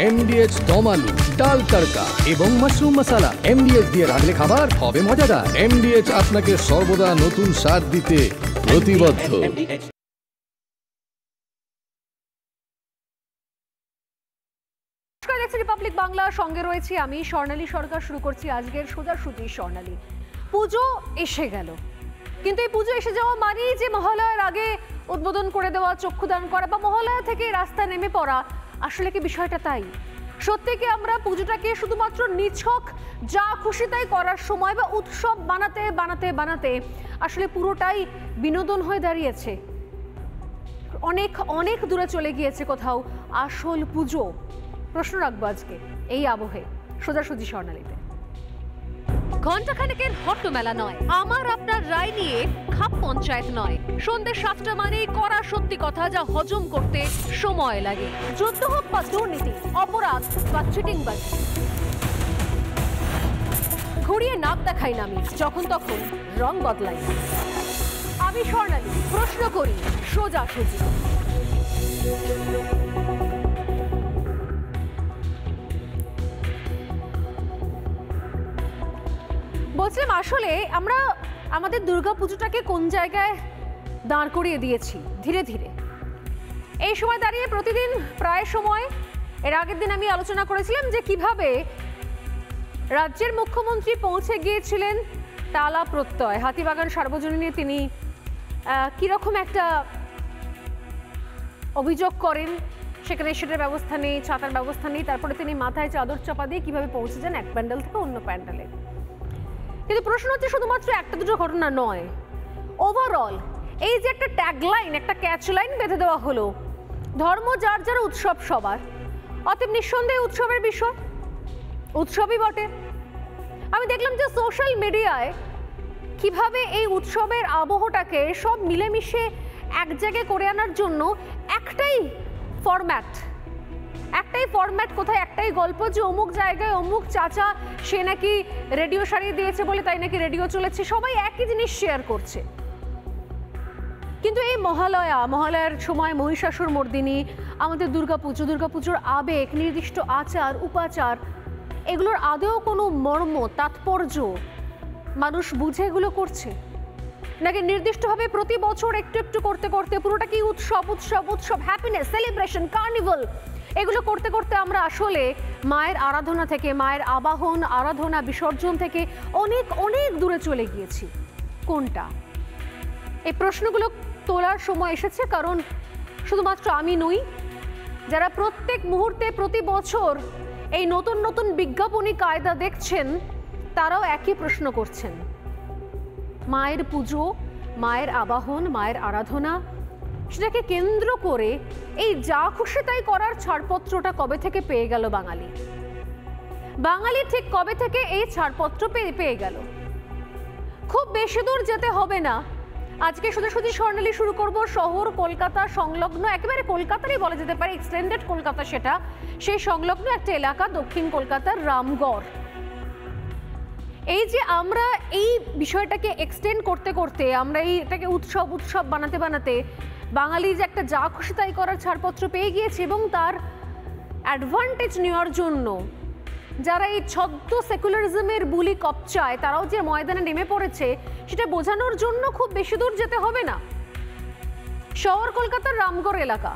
এমডিএচ দম আলু, ডাল তড়কা এবং মাশরুম মশলা। এমডিএচ দিয়ে রাঁধলে খাবার হবে মজাদার। এমডিএচ আপনাকে সর্বদা নতুন স্বাদ দিতে প্রতিবদ্ধ। রিপাবলিক বাংলা, সঙ্গে রয়েছি আমি স্বর্ণালী সরকার। শুরু করছি আজকের সোজাসুজি স্বর্ণালী। পুজো এসে গেল, কিন্তু এই পুজো এসে যাওয়া মানেই যে মহালয়ার আগে উদ্বোধন করে দেওয়া, চক্ষুদান করা বা মহালয়া থেকে রাস্তায় নেমে পড়া, আসলে কি বিষয়টা তাই? সত্যি কি আমরা পুজোটাকে শুধুমাত্র নিছক যা খুশি তাই করার সময় বা উৎসব বানাতে বানাতে বানাতে আসলে পুরোটাই বিনোদন হয়ে দাঁড়িয়েছে? অনেক অনেক দূরে চলে গিয়েছে কোথাও আসল পুজো? প্রশ্ন রাখবো আজকে এই আবহে সোজাসুজি স্বর্ণালীতে। ঘণ্টাখানেকের হট্ট মেলা নয়, আমার আপনার রায় নিয়ে খাপ পঞ্চায়েত নয়। সন্ধ্যে 7টা মানেই করা সত্যি কথা, যা হজম করতে সময় লাগে। যুদ্ধ হোক বা দুর্নীতি, অপরাধ বা চিটিংবাজি, ঘুরিয়ে নাক দেখাই না আমি, যখন তখন রং বদলাই। আমি স্বর্ণালী, প্রশ্ন করি সোজাসুজি। বলছিলাম আসলে আমরা আমাদের দুর্গাপুজোটাকে কোন জায়গায় দাঁড় করিয়ে দিয়েছি ধীরে ধীরে। এই সময় দাঁড়িয়ে প্রতিদিন প্রায় সময়, এর আগের দিন আমি আলোচনা করেছিলাম যে কিভাবে রাজ্যের মুখ্যমন্ত্রী পৌঁছে গিয়েছিলেন টালা প্রত্যয় হাতিবাগান সার্বজনীনে। তিনি কীরকম একটা অভিযোগ করেন, সেখানে সেটার ব্যবস্থা নেই, ছাতার ব্যবস্থা নেই। তারপরে তিনি মাথায় চাদর চাপা দিয়ে কিভাবে পৌঁছে যান এক প্যান্ডেল থেকে অন্য প্যান্ডেলে। কিন্তু প্রশ্ন হচ্ছে শুধুমাত্র একটা দুটো ঘটনা নয়, ওভারঅল এই যে একটা ট্যাগলাইন, একটা ক্যাচ লাইন বেঁধে দেওয়া হলো, ধর্ম যার যার, উৎসব সবার। অতএব নিঃসন্দেহে উৎসবের বিষয়, উৎসবই বটে। আমি দেখলাম যে সোশ্যাল মিডিয়ায় কিভাবে এই উৎসবের আবহটাকে সব মিলেমিশে এক জায়গায় করে আনার জন্য একটাই ফরম্যাট, কোথায় একটাই গল্প যে অমুক জায়গায় অমুক চাচা সে নাকি রেডিও সারিয়ে দিয়েছে বলে তাই নাকি রেডিও চলেছে, সবাই একই জিনিস শেয়ার করছে। কিন্তু এই মহালয়ার সময় মহিষাসুর মর্দিনী, আমাদের দুর্গাপুজোর আবেগ, নির্দিষ্ট আচার উপাচার, এগুলোর আদৌ কোনো মর্ম, তাৎপর্য মানুষ বুঝে এগুলো করছে নাকি নির্দিষ্টভাবে প্রতি বছর একটু একটু করতে করতে পুরোটা কি উৎসব উৎসব উৎসব, হ্যাপিনেস, সেলিব্রেশন, কার্নিভাল, এগুলো করতে করতে আমরা আসলে মায়ের আরাধনা থেকে, মায়ের আবাহন, আরাধনা, বিসর্জন থেকে অনেক অনেক দূরে চলে গিয়েছি। কোনটা? এই প্রশ্নগুলো তোলার সময় এসেছে, কারণ শুধুমাত্র আমি নই, যারা প্রত্যেক মুহূর্তে প্রতি বছর এই নতুন নতুন বিজ্ঞাপনী কায়দা দেখছেন, তারাও একই প্রশ্ন করছেন। মায়ের পুজো, মায়ের আবাহন, মায়ের আরাধনা, সেটাকে কেন্দ্র করে এই যা খুশি তাই করার ছাড়পত্রটা কবে থেকে পেয়ে গেল বাঙালি ঠিক কবে থেকে এই ছাড়পত্র পেয়ে গেল? খুব বেশি দূর যেতে হবে না। আজকে সোজাসুজি স্বর্ণালী শুরু করব শহর কলকাতা সংলগ্ন, একেবারে কলকাতারই বলা যেতে পারে, এক্সটেন্ডেড কলকাতা সেটা, সেই সংলগ্ন একটা এলাকা দক্ষিণ কলকাতার রামগড়। এই যে আমরা এই বিষয়টাকে এক্সটেন্ড করতে করতে, আমরা এটাকে উৎসব বানাতে বানাতে বাঙালি যে একটা যা খুশি তাই করার ছাড়পত্র পেয়ে গিয়েছে, এবং তার অ্যাডভান্টেজ নেওয়ার জন্য যারা এই ছদ্ম সেকুলারিজমের বুলি কপচায়, তারাও যে ময়দানে নেমে পড়েছে, সেটা বোঝানোর জন্য খুব বেশি দূর যেতে হবে না। শহর কলকাতার রামগড় এলাকা,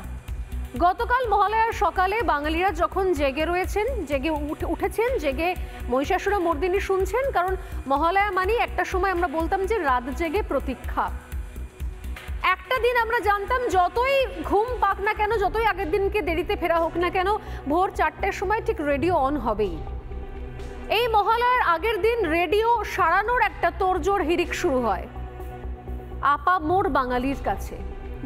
গতকাল মহালয়ার সকালে বাঙালিরা যখন জেগে উঠেছেন, জেগে মহিষাসুর মর্দিনী শুনছেন, কারণ মহালয়া মানে একটা সময় আমরা বলতাম যে রাত জেগে প্রতীক্ষা। একটা দিন আমরা জানতাম যতই ঘুম পাক না কেন, যতই আগের দিনকে দেরিতে ফেরা হোক না কেন, ভোর 4টের সময় ঠিক রেডিও অন হবেই। এই মহালয়ার আগের দিন রেডিও সারানোর একটা তোড়জোড় হিড়িক শুরু হয় আপামোর বাঙালির কাছে,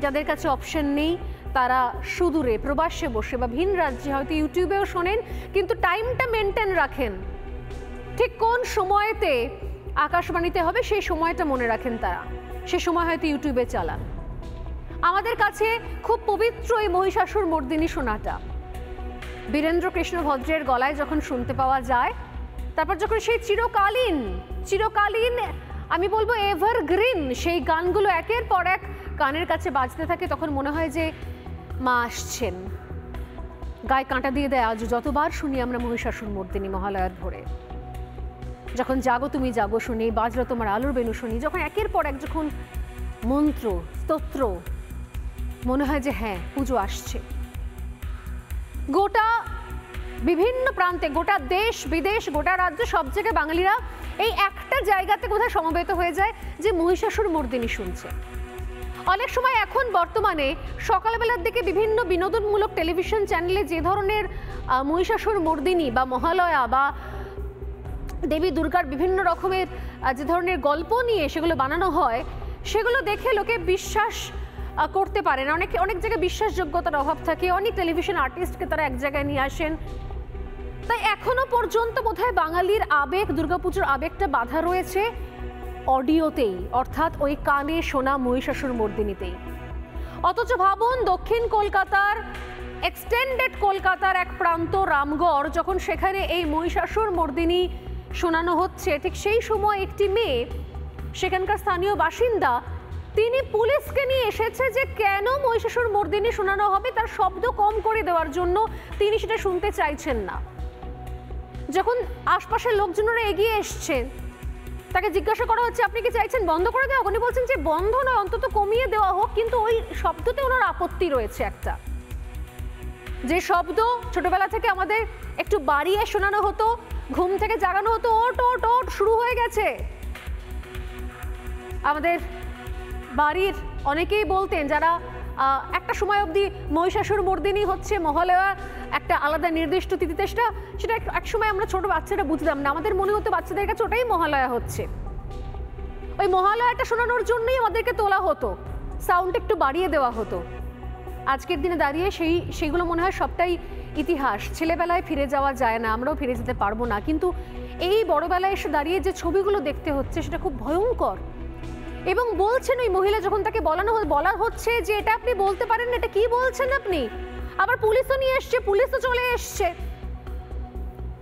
যাদের কাছে অপশন নেই, তারা সুদূরে প্রবাসে বসে বা ভিন রাজ্যে হয়তো ইউটিউবেও শোনেন, কিন্তু টাইমটা মেনটেন রাখেন, ঠিক কোন সময়তে আকাশবাণীতে হবে সেই সময়টা মনে রাখেন তারা, সে সময় হয়তো ইউটিউবে চালান। আমাদের কাছে খুব পবিত্র এই মহিষাসুর মর্দিনী শোনাটা বীরেন্দ্র কৃষ্ণ ভদ্রের গলায় যখন শুনতে পাওয়া যায়, তারপর যখন সেই চিরকালীন আমি বলবো এভারগ্রিন সেই গানগুলো একের পর এক কানের কাছে বাজতে থাকে, তখন মনে হয় যে মা আসছেন, গায়ে কাঁটা দিয়ে দেয় আজ যতবার শুনি আমরা মহিষাসুর মর্দিনী মহালয়ার ভোরে, যখন জাগো তুমি জাগো শুনি, বাজলো তোমার আলোর বেনু শুনি, যখন একের পর এক যখন মন্ত্র স্তোত্র, মনে হয় যে হ্যাঁ পুজো আসছে। গোটা বিভিন্ন প্রান্তে, গোটা দেশ বিদেশ, গোটা রাজ্য, সব জায়গায় বাঙালিরা এই একটা জায়গাতে কোথায় সমবেত হয়ে যায় যে মহিষাসুর মর্দিনী শুনছে। অনেক সময় এখন বর্তমানে সকালবেলার দিকে বিভিন্ন বিনোদনমূলক টেলিভিশন চ্যানেলে যে ধরনের মহিষাসুর মর্দিনী বা মহালয়া বা দেবী দুর্গার বিভিন্ন রকমের যে ধরনের গল্প নিয়ে সেগুলো বানানো হয়, সেগুলো দেখে লোকে বিশ্বাস করতে পারে না। অনেক জায়গায় বিশ্বাসযোগ্যতার অভাব থাকে, অনেক টেলিভিশন আর্টিস্টকে তারা এক জায়গায় নিয়ে আসেন। তাই এখনো পর্যন্ত বোধহয় বাঙালির আবেগ, দুর্গাপুজোর আবেগটা বাধা রয়েছে অডিওতেই, অর্থাৎ ওই কানে শোনা মহিষাসুর মর্দিনীতেই। অথচ ভাবুন দক্ষিণ কলকাতার, এক্সটেন্ডেড কলকাতার এক প্রান্ত রামগড়, যখন সেখানে এই মহিষাসুর মর্দিনী শোনানো হচ্ছে, ঠিক সেই সময় একটি মেয়ে, সেখানকার স্থানীয় বাসিন্দা, তিনি পুলিশকে নিয়ে এসেছে যে কেন মহিষাসুর মর্দিনী শোনানো হবে তার শব্দ কম করে দেওয়ার জন্য তিনি সেটা শুনতে চাইছেন না। যখন আশপাশের লোকজনেরা এগিয়ে এসছেন, তাকে জিজ্ঞাসা করা হচ্ছে আপনি কি চাইছেন বন্ধ করে দেওয়া? উনি বলছেন যে বন্ধ নয়, অন্তত কমিয়ে দেওয়া হোক, কিন্তু ওই শব্দতে ওনার আপত্তি রয়েছে একটা, যে শব্দ ছোটবেলা থেকে আমাদের একটু বাড়িয়ে শোনানো হতো, ঘুম থেকে জাগানো হতো, ওট ওট ওট শুরু হয়ে গেছে। আমাদের বাড়ির অনেকেই বলতেন, যারা একটা সময় অবধি মহিষাসুর মর্দিনী হচ্ছে মহালয়া একটা আলাদা নির্দিষ্ট তিথিতে, সেটা এক সময় আমরা ছোট বাচ্চারা বুঝতাম না, আমাদের মনে হতো বাচ্চাদের কাছে ওটাই মহালয়া হচ্ছে। ওই মহালয়াটা শোনানোর জন্যই আমাদেরকে তোলা হতো, সাউন্ড একটু বাড়িয়ে দেওয়া হতো। আজকের দিনে দাঁড়িয়ে সেইগুলো মনে হয় সবটাই ইতিহাস, ছেলেবেলায় ফিরে যাওয়া যায় না, আমরাও ফিরে যেতে পারবো না, কিন্তু এই বড়বেলায় এসে দাঁড়িয়ে যে ছবিগুলো দেখতে হচ্ছে সেটা খুব ভয়ঙ্কর। এবং বলছেন ওই মহিলা, যখন তাকে বলা হচ্ছে যে এটা আপনি বলতে পারেন, এটা কি বলছেন আপনি, আবার পুলিশও নিয়ে এসছে, পুলিশও চলে এসছে,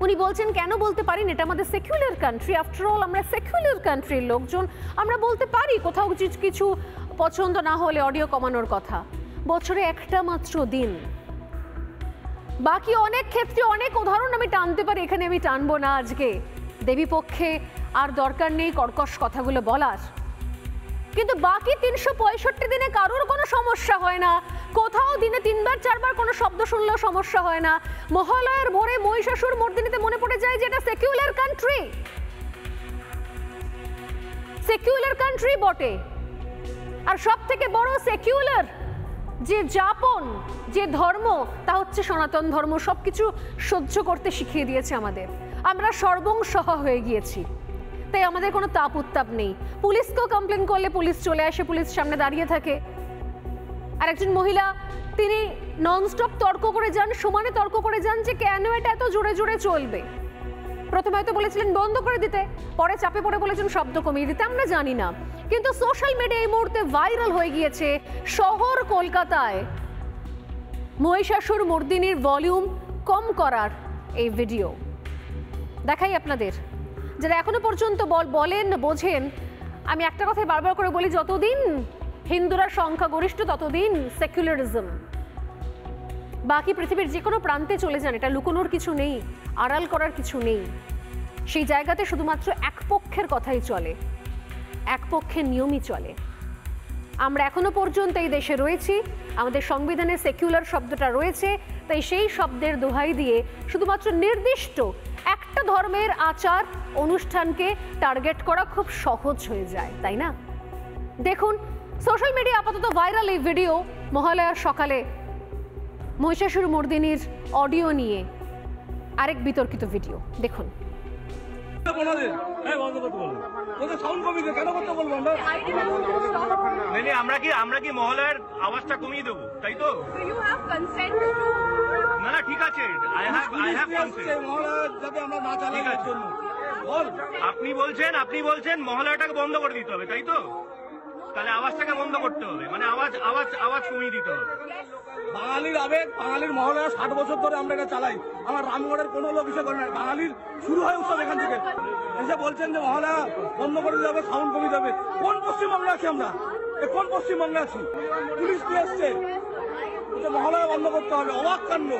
উনি বলছেন কেন বলতে পারেন, এটা আমাদের সেকুলার কান্ট্রি, আফটার অল আমরা সেকুলার কান্ট্রির লোকজন, আমরা বলতে পারি কোথাও কিছু পছন্দ না হলে অডিও কমানোর কথা। বছরে একটা মাত্র দিন, বাকি অনেক ক্ষেত্রে অনেক উদাহরণ আমি টানতে পারি, এখানে আমি টানবো না আজকে, দেবী পক্ষে আর দরকার নেই কর্কশ কথাগুলো বলার, কিন্তু বাকি 365 দিনে কারোর কোনো সমস্যা হয় না, কোথাও দিনে 3বার 4বার কোনো শব্দ শুনলেও সমস্যা হয় না। মহালয়ার ভোরে মহিষাসুর মর্দিনীতে মনে পড়ে যায় যে এটা সেকুলার কান্ট্রি, সেকুলার কান্ট্রি বটে, আর সব থেকে বড় সেকুলার যে যাপন, যে ধর্ম, তা হচ্ছে সনাতন ধর্ম। সবকিছু সহ্য করতে শিখিয়ে দিয়েছে আমাদের, আমরা সর্বংসহ হয়ে গিয়েছি, তাই আমাদের কোনো তাপ উত্তাপ নেই। পুলিশকেও কমপ্লেন করলে পুলিশ চলে আসে, পুলিশ সামনে দাঁড়িয়ে থাকে। আর একজন মহিলা, তিনি ননস্টপ তর্ক করে যান, সমানে তর্ক করে যান যে কেন এটা এত জোরে জোরে চলবে। প্রথমে হয়তো বলেছিলেন বন্ধ করে দিতে, পরে চাপে পড়ে বলেছেন শব্দ কমিয়ে দিতে, আমরা জানি না, কিন্তু সোশ্যাল মিডিয়া এই মুহূর্তে ভাইরাল হয়ে গিয়েছে শহর কলকাতায় মহিষাসুর মর্দিনীর ভলিউম কম করার এই ভিডিও। দেখাই আপনাদের, যারা এখনো পর্যন্ত বলেন বোঝেন, আমি একটা কথাই বারবার করে বলি, যতদিন হিন্দুরা সংখ্যাগরিষ্ঠ ততদিন সেকুলারিজম। বাকি পৃথিবীর যে কোনো প্রান্তে চলে যান, এটা লুকোনোর কিছু নেই, আড়াল করার কিছু নেই, সেই জায়গাতে শুধুমাত্র এক পক্ষের কথাই চলে, এক পক্ষের নিয়মই চলে। আমরা এখনো পর্যন্ত এই দেশে রয়েছি, আমাদের সংবিধানে সেকুলার শব্দটা রয়েছে, তাই সেই শব্দের দোহাই দিয়ে শুধুমাত্র নির্দিষ্ট একটা ধর্মের আচার অনুষ্ঠানকে টার্গেট করা খুব সহজ হয়ে যায়, তাই না? দেখুন সোশ্যাল মিডিয়া আপাতত ভাইরাল এই ভিডিও, মহালয়ার সকালে মহিষাসুর মর্দিনীর অডিও নিয়ে আরেক বিতর্কিত ভিডিও দেখুন। আমরা কি মহালয়ার আওয়াজটা কমিয়ে দেবো, তাই তো? না না ঠিক আছে, আপনি বলছেন মহালয়াটাকে বন্ধ করে দিতে হবে, তাই তো? তাহলে আওয়াজটাকে বন্ধ করতে হবে, মানে আওয়াজ কমিয়ে দিতে হবে। বাঙালির আবেগ, বাঙালির মহালয়া 60 বছর ধরে আমরা এটা চালাই, আমার রামগড়ের কোনো লোক এসে করে না, বাঙালির শুরু হয় উৎসব এখান থেকে। এসে বলছেন যে মহালয়া বন্ধ করে দিতে হবে, সাউন্ড কমিয়ে দেবে। কোন পশ্চিমবঙ্গে আছি আমরা? কোন পশ্চিমবঙ্গে আছি? পুলিশ দিয়ে এসছে মহালয়া বন্ধ করতে হবে, অবাক কাণ্ড।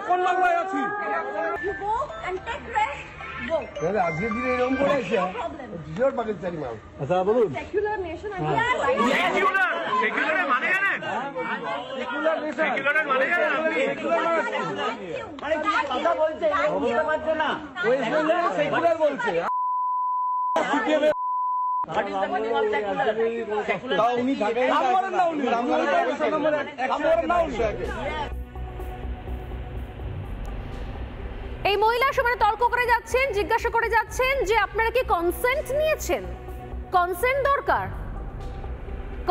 কোন বাংলায় আছি? You go and take rest. Go. আজকে দিনে এরকম করে আসে জিওর পাকিস্তানি মাল। আচ্ছা বলুন। Secular nation and সেকুলার সেকুলারের মানে জানেন? সেকুলারের মানে জানেন আপনি? কথা বলছে বুঝতে পারছো না? ওয়েস্ট বেঙ্গল সেকুলার বলছে। তাও উনি ঢাকায় রাম করেন না উনি, রাম করেন না, রাম করেন না উনি। এই মহিলা সমানে তর্ক করে যাচ্ছেন, জিজ্ঞাসা করে যাচ্ছেন যে আপনারা কি কনসেন্ট নিয়েছেন? কনসেন্ট দরকার,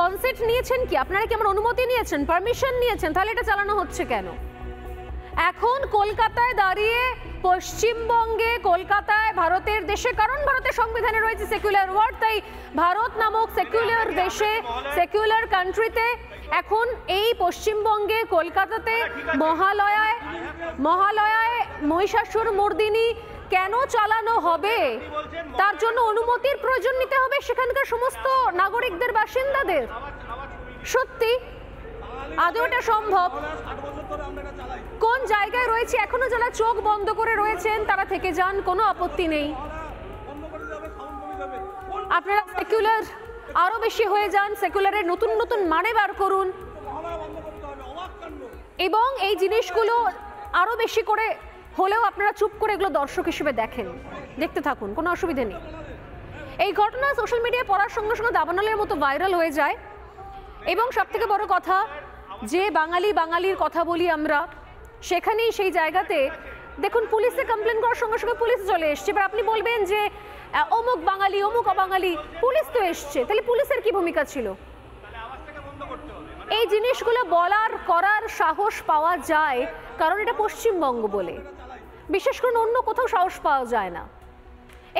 কনসেন্ট নিয়েছেন কি? আপনারা কি আমার অনুমতি নিয়েছেন, পারমিশন নিয়েছেন? তাহলে এটা চালানো হচ্ছে কেন? এখন কলকাতায় দাঁড়িয়ে পশ্চিমবঙ্গে, কলকাতায় ভারতের দেশে, কারণ ভারতের সংবিধানে রয়েছে সেকুলার ওয়ার্ড, তাই ভারত নামক সেকুলার দেশে, সেকুলার কান্ট্রিতে এখন এই পশ্চিমবঙ্গে কলকাতাতে মহালয়ায় মহিষাসুর মর্দিনী কেন চালানো হবে? তার জন্য অনুমতির প্রয়োজন নিতে হবে সেখানকার সমস্ত নাগরিকদের, বাসিন্দাদের। সত্যি আদৌ এটা সম্ভব? কোন জায়গায় রয়েছে? এখনো যারা চোখ বন্ধ করে রয়েছেন তারা থেকে যান, কোনো আপত্তি নেই। আপনারা সেকুলার আরো বেশি হয়ে যান, সেকুলারের নতুন নতুন মানে বার করুন এবং এই জিনিসগুলো আরো বেশি করে হলেও আপনারা চুপ করে এগুলো দর্শক হিসেবে দেখেন, দেখতে থাকুন, কোনো অসুবিধা নেই। এই ঘটনা সোশ্যাল মিডিয়ায় পড়ার সঙ্গে সঙ্গে দাবানলের মতো ভাইরাল হয়ে যায় এবং সবথেকে বড় কথা যে বাঙালির কথা বলি আমরা, সেখানেই সেই জায়গাতে দেখুন পুলিশে কমপ্লেন করার সঙ্গে সঙ্গে পুলিশ চলে এসছে। এবার আপনি বলবেন যে অমুক বাঙালি অমুক অবাঙালি, পুলিশ তো এসছে, তাহলে পুলিশের কি ভূমিকা ছিল? এই জিনিসগুলো বলার করার সাহস পাওয়া যায় কারণ এটা পশ্চিমবঙ্গ বলে, বিশেষ করে অন্য কোথাও সাহস পাওয়া যায় না।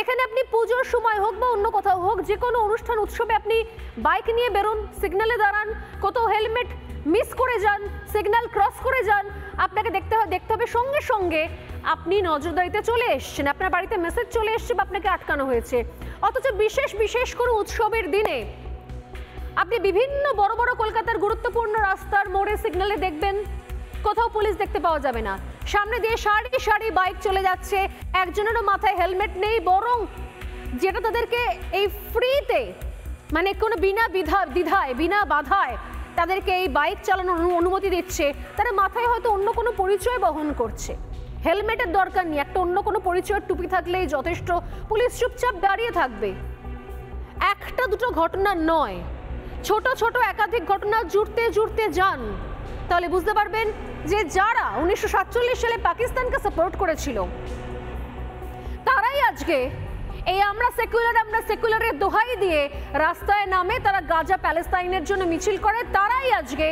এখানে আপনি পুজোর সময় হোক বা অন্য কোথাও হোক, যে কোনো অনুষ্ঠান উৎসবে আপনি বাইক নিয়ে বেরোন, সিগন্যালে দাঁড়ান, কোথাও হেলমেট মিস করে যান, সিগন্যাল ক্রস করে যান, আপনাকে দেখতে হবে সঙ্গে সঙ্গে আপনি নজরদারিতে চলে এসছেন, আপনার বাড়িতে মেসেজ চলে এসছে বা আপনাকে আটকানো হয়েছে। অথচ বিশেষ করে উৎসবের দিনে আপনি বিভিন্ন বড় বড় কলকাতার গুরুত্বপূর্ণ রাস্তার মোড়ে সিগন্যালে দেখবেন কোথাও পুলিশ দেখতে পাওয়া যাবে না। সামনে দিয়ে সারি সারি বাইক চলে যাচ্ছে, একজনেরও মাথায় হেলমেট নেই, বরং যেটা তাদেরকে এই ফ্রিতে, মানে কোনো বিনা দ্বিধায় বিনা বাধায় তাদেরকে এই বাইক চালানোর অনুমতি দিচ্ছে, তারা মাথায় হয়তো অন্য কোনো পরিচয় বহন করছে। হেলমেটের দরকার নেই, একটা অন্য কোনো পরিচয়ের টুপি থাকলেই যথেষ্ট, পুলিশ চুপচাপ দাঁড়িয়ে থাকবে। একটা দুটো ঘটনা নয়, ছোট ছোট একাধিক ঘটনা জুড়তে যান, তাহলে বুঝতে পারবেন যে যারা 1947 সালে পাকিস্তানকে সাপোর্ট করেছিল তারাই আজকে এই আমরা সেকুলারের দোহাই দিয়ে রাস্তায় নামে তারা গাজা প্যালেস্তাইনের জন্য মিছিল করে, তারাই আজকে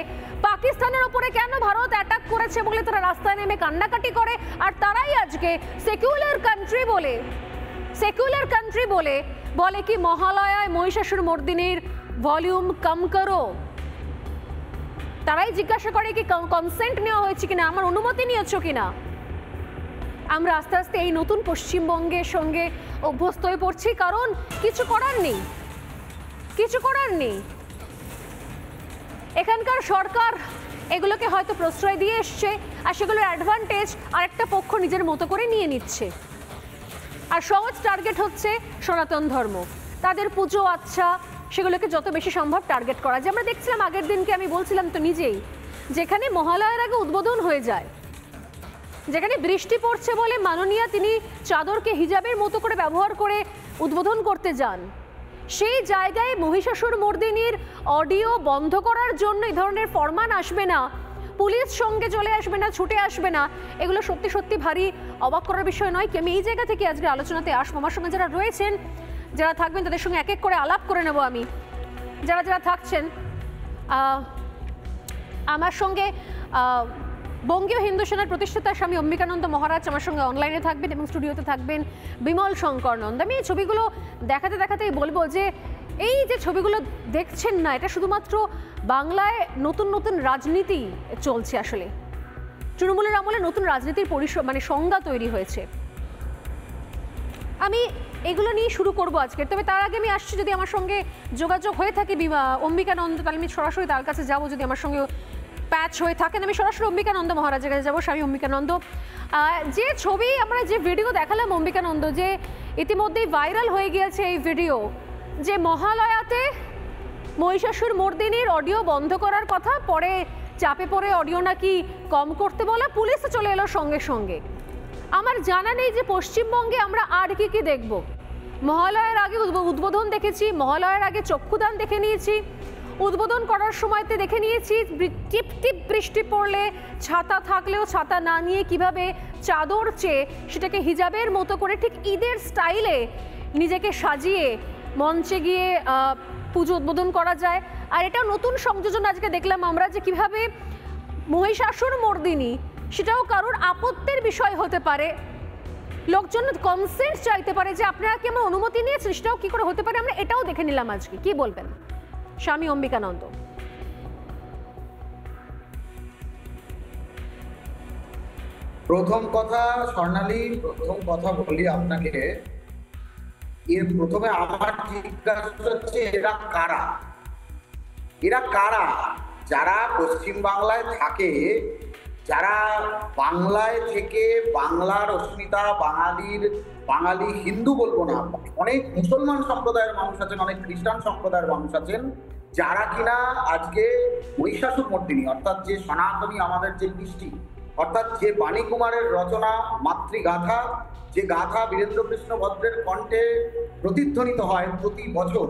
পাকিস্তানের ওপরে কেন ভারত অ্যাটাক করেছে বলে তারা রাস্তায় নেমে কান্নাকাটি করে, আর তারাই আজকে সেকুলার কান্ট্রি বলে কি মহালয়ায় মহিষাসুর মর্দিনীর ভলিউম কম করো। তারাই জিজ্ঞাসা করে কি কনসেন্ট নেওয়া হয়েছে কিনা, আমার অনুমতি নিয়েছো কিনা। আমরা আস্তে আস্তে এই নতুন পশ্চিমবঙ্গের সঙ্গে অভ্যস্ত হয়ে পড়ছি, কারণ কিছু করার নেই। এখানকার সরকার এগুলোকে হয়তো প্রশ্রয় দিয়ে এসছে, আর সেগুলোর অ্যাডভান্টেজ আরেকটা পক্ষ নিজের মতো করে নিয়ে নিচ্ছে। আর সহজ টার্গেট হচ্ছে সনাতন ধর্ম, তাদের পুজো আচ্ছা সেগুলোকে যত বেশি সম্ভব টার্গেট করা যায়। আমরা দেখছিলাম আগের দিনকে, আমি বলছিলাম তো নিজেই, যেখানে মহালয়ার আগে উদ্বোধন হয়ে যায়, যেখানে বৃষ্টি পড়ছে বলে মাননীয়া তিনি চাদরকে হিজাবের মতো করে ব্যবহার করে উদ্বোধন করতে যান, সেই জায়গায় মহিষাসুর মর্দিনীর অডিও বন্ধ করার জন্য এই ধরনের ফরমান আসবে না, পুলিশ সঙ্গে চলে আসবে না, ছুটে আসবে না, এগুলো সত্যি ভারী অবাক করার বিষয় নয় কি? আমি এই জায়গা থেকে আজকে আলোচনাতে আসবো, আমার সঙ্গে যারা রয়েছেন, যারা থাকবেন তাদের সঙ্গে এক এক করে আলাপ করে নেব আমি। যারা থাকছেন আমার সঙ্গে, বঙ্গীয় হিন্দু সেনার প্রতিষ্ঠাতা স্বামী অম্বিকানন্দ মহারাজ আমার সঙ্গে অনলাইনে থাকবেন এবং স্টুডিওতে থাকবেন বিমল শঙ্কর নন্দ। আমি এই ছবিগুলো দেখাতেই বলবো যে এই যে ছবিগুলো দেখছেন না, এটা শুধুমাত্র বাংলায় নতুন রাজনীতি চলছে। আসলে তৃণমূলের আমলে নতুন রাজনীতির সংজ্ঞা তৈরি হয়েছে। আমি এগুলো নিয়ে শুরু করব আজকে, তবে তার আগে আমি আসছি, যদি আমার সঙ্গে যোগাযোগ হয়ে থাকে অম্বিকানন্দ, তাহলে আমি সরাসরি তার কাছে যাবো। যদি আমার সঙ্গে প্যাচ হয়ে থাকেন। আমি সরাসরি অম্বিকানন্দ মহারাজের কাছে যাবো। স্বামী অম্বিকানন্দ, যে ছবি আমরা যে ভিডিও দেখালাম অম্বিকানন্দ, যে ইতিমধ্যেই ভাইরাল হয়ে গিয়েছে এই ভিডিও, যে মহালয়াতে মহিষাসুর মর্দিনীর অডিও বন্ধ করার কথা, পরে চাপে পড়ে অডিও নাকি কম করতে বলা, পুলিশ চলে এলো সঙ্গে সঙ্গে। আমার জানা নেই যে পশ্চিমবঙ্গে আমরা আর কি কি দেখব। মহালয়ার আগে উদ্বোধন দেখেছি, মহালয়ার আগে চক্ষুদান দেখে নিয়েছি, উদ্বোধন করার সময়তে দেখে নিয়েছি টিপ টিপ বৃষ্টি পড়লে ছাতা থাকলেও ছাতা না নিয়ে কিভাবে চাদর চেয়ে সেটাকে হিজাবের মতো করে ঠিক ঈদের স্টাইলে নিজেকে সাজিয়ে মঞ্চে গিয়ে পুজো উদ্বোধন করা যায়। আর এটাও নতুন সংযোজন আজকে দেখলাম আমরা, যে কিভাবে মহিষাসুর মর্দিনী সেটাও কারোর আপত্তির বিষয় হতে পারে, লোকজন কনসেন্ট চাইতে পারে যে আপনারা কি আমার অনুমতি নিয়েছেন, সেটাও কি করে হতে পারে, আমরা এটাও দেখে নিলাম আজকে। কি বলবেন স্বামী অম্বিকানন্দ? প্রথম কথা স্বর্ণালী, প্রথম কথা বলি আপনাকে, এর প্রথমে আমার জিজ্ঞাসা হচ্ছে এরা কারা? এরা কারা যারা পশ্চিম বাংলায় থাকে, যারা বাংলায় থেকে বাংলার অস্মিতা, বাঙালি হিন্দু বলবো না, অনেক মুসলমান সম্প্রদায়ের মানুষ আছেন, অনেক খ্রিস্টান সম্প্রদায়ের মানুষ আছেন, যারা কিনা আজকে মহিষাসুর মর্দিনী অর্থাৎ যে সনাতনী আমাদের যে কৃষ্টি, অর্থাৎ যে বাণী কুমারের রচনা মাতৃগাথা, যে গাথা বীরেন্দ্রকৃষ্ণ ভদ্রের কণ্ঠে প্রতিধ্বনিত হয় প্রতি বছর,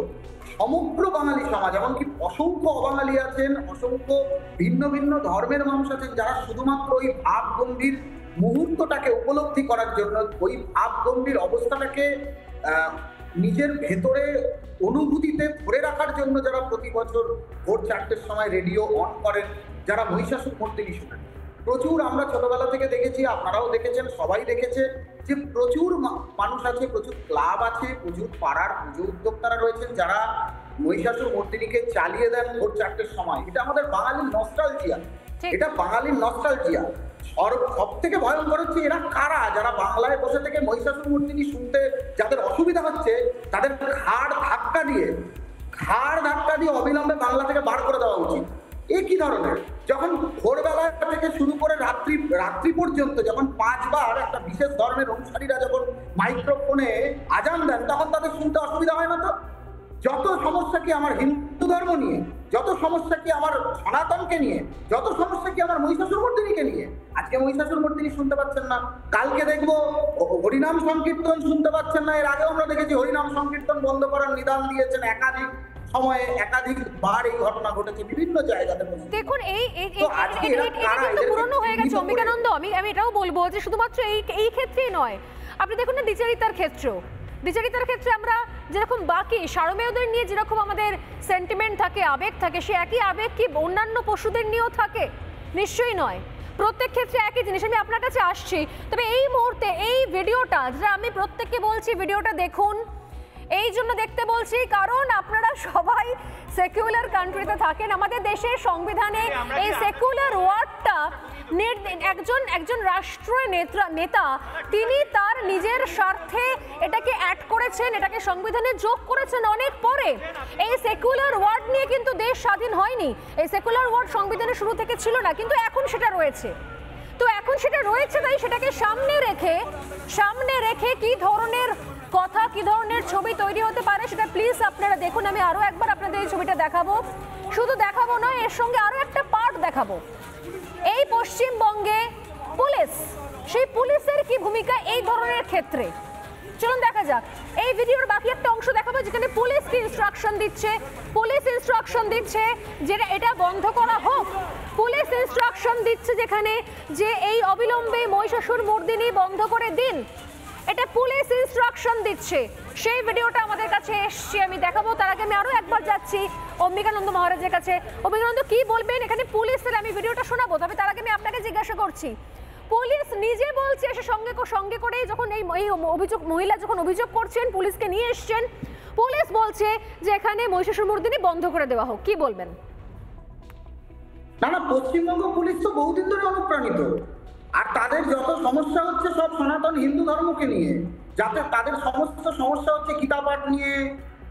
সমগ্র বাঙালি সমাজ, এমনকি অসংখ্য অবাঙালি আছেন, অসংখ্য ভিন্ন ভিন্ন ধর্মের মানুষ আছেন, যারা শুধুমাত্র ওই ভাব গম্ভীর মুহূর্তটাকে উপলব্ধি করার জন্য, ওই ভাব গম্ভীর অবস্থাটাকে নিজের ভেতরে অনুভূতিতে ধরে রাখার জন্য যারা প্রতি বছর ভোর 4টের সময় রেডিও অন করেন, যারা মহিষাসুর মর্দিনী শোনেন। প্রচুর আমরা ছোটবেলা থেকে দেখেছি, আপনারাও দেখেছেন, সবাই দেখেছে যে প্রচুর মানুষ আছে, প্রচুর ক্লাব আছে, প্রচুর পাড়ার পুজো উদ্যোক্তারা রয়েছেন যারা মহিষাসুর মর্দিনীকে চালিয়ে দেন ভোর 4টের সময়। এটা আমাদের বাঙালির নস্টালজিয়া, এটা বাঙালির নস্টালজিয়া। সব থেকে ভয়ঙ্কর হচ্ছে এরা কারা, যারা বাংলায় বসে থেকে মহিষাসুর মর্দিনী শুনতে যাদের অসুবিধা হচ্ছে, তাদের ঘাড় ধাক্কা দিয়ে অবিলম্বে বাংলা থেকে বার করে দেওয়া উচিত। এ কি ধরনের? যখন ভোরবেলা থেকে শুরু করে রাত্রি পর্যন্ত যখন 5 বার একটা বিশেষ ধরনের অনুসারীরা যখন মাইক্রোফোনে আজান দেন, তখন তাদের শুনতে অসুবিধা হয় না তো? যত সমস্যা কি আমার হিন্দু ধর্ম নিয়ে, যত সমস্যা কি আমার সনাতনকে নিয়ে, যত সমস্যা কি আমার মহিষাসুর মর্দিনীকে নিয়ে। আজকে মহিষাসুর মর্দিনী শুনতে পাচ্ছেন না, কালকে দেখবো হরিনাম সংকীর্তন শুনতে পাচ্ছেন না। এর আগেও আমরা দেখেছি হরিনাম সংকীর্তন বন্ধ করার নিদান দিয়েছেন একাধিক সময়ে, একাধিকবার এই ঘটনা ঘটেছে বিভিন্ন জায়গাতে। দেখুন এই পুরনো হয়ে গেছে অম্বিকানন্দ। আমি এটাও বলবো যে শুধুমাত্র এই ক্ষেত্রেই নয়, আপনি দেখুন না দ্বিচারিতার ক্ষেত্রে আমরা যেরকম বাকি সারমেয়দের নিয়ে যেরকম আমাদের সেন্টিমেন্ট থাকে, আবেগ থাকে, সে একই আবেগ কি অন্যান্য পশুদের নিয়েও থাকে? নিশ্চয়ই নয়। প্রত্যেক ক্ষেত্রে একই জিনিস। আমি আপনার কাছে আসছি, তবে এই মুহূর্তে এই ভিডিওটা, যেটা আমি প্রত্যেককে বলছি ভিডিওটা দেখুন, এই জন্য দেখতে বলছি কারণ আপনারা সবাই সেকুলার কান্ট্রিতে থাকেন। আমাদের দেশের সংবিধানে এই সেকুলার ওয়ার্ডটা একজন রাষ্ট্রীয় নেতা তিনি তার নিজের স্বার্থে এটাকে অ্যাড করেছেন, এটাকে সংবিধানে যোগ করেছেন অনেক পরে। এই সেকুলার ওয়ার্ড নিয়ে কিন্তু দেশ স্বাধীন হয়নি, এই সেকুলার ওয়ার্ড সংবিধানের শুরু থেকে ছিল না, কিন্তু এখন সেটা রয়েছে। তো এখন সেটা রয়েছে, তাই সেটাকে সামনে রেখে কি ধরনের কথা, কি ধরনের ছবি তৈরি হতে পারে সেটা প্লিজ আপনারা দেখুন। আমি আরো একবার আপনাদের এই ছবিটা দেখাবো, শুধু দেখাবো নয়, এর সঙ্গে আরো একটা পার্ট দেখাবো। এই পশ্চিমবঙ্গে পুলিশ, সেই পুলিশের কি ভূমিকা এই ধরনের ক্ষেত্রে, চলুন দেখা যাক। এই ভিডিওর বাকি একটা অংশ দেখাবো যেখানে পুলিশ ইনস্ট্রাকশন দিচ্ছে যে এটা বন্ধ করা হোক। পুলিশ ইনস্ট্রাকশন দিচ্ছে যেখানে যে এই অবিলম্বে মহিষাসুর মর্দিনী বন্ধ করে দিন, এটা পুলিশ ইনস্ট্রাকশন দিচ্ছে। সেই ভিডিওটা আমাদের কাছে এসছে, আমি দেখাবো। তার আগে আমি আরো একবার যাচ্ছি অম্বিকানন্দ মহারাজের কাছে। অম্বিকানন্দ কি বলবেন এখানে পুলিশের? আমি ভিডিওটা শোনাবো, তবে তার আগে আমি আপনাকে জিজ্ঞাসা করছি, পুলিশ নিজে বলছে এসে সঙ্গে করে যখন এই মহিলা যখন অভিযোগ করছেন, পুলিশকে নিয়ে এসছেন, পুলিশ বলছে যে এখানে মহিষাসুর মর্দিনী বন্ধ করে দেওয়া হোক, কি বলবেন? না, পশ্চিমবঙ্গ পুলিশ তো বহুদিন ধরে অনুপ্রাণিত, আর তাদের যত সমস্যা হচ্ছে সব সনাতন হিন্দু ধর্মকে নিয়ে, যাতে তাদের সমস্ত সমস্যা হচ্ছে গীতা পাঠ নিয়ে,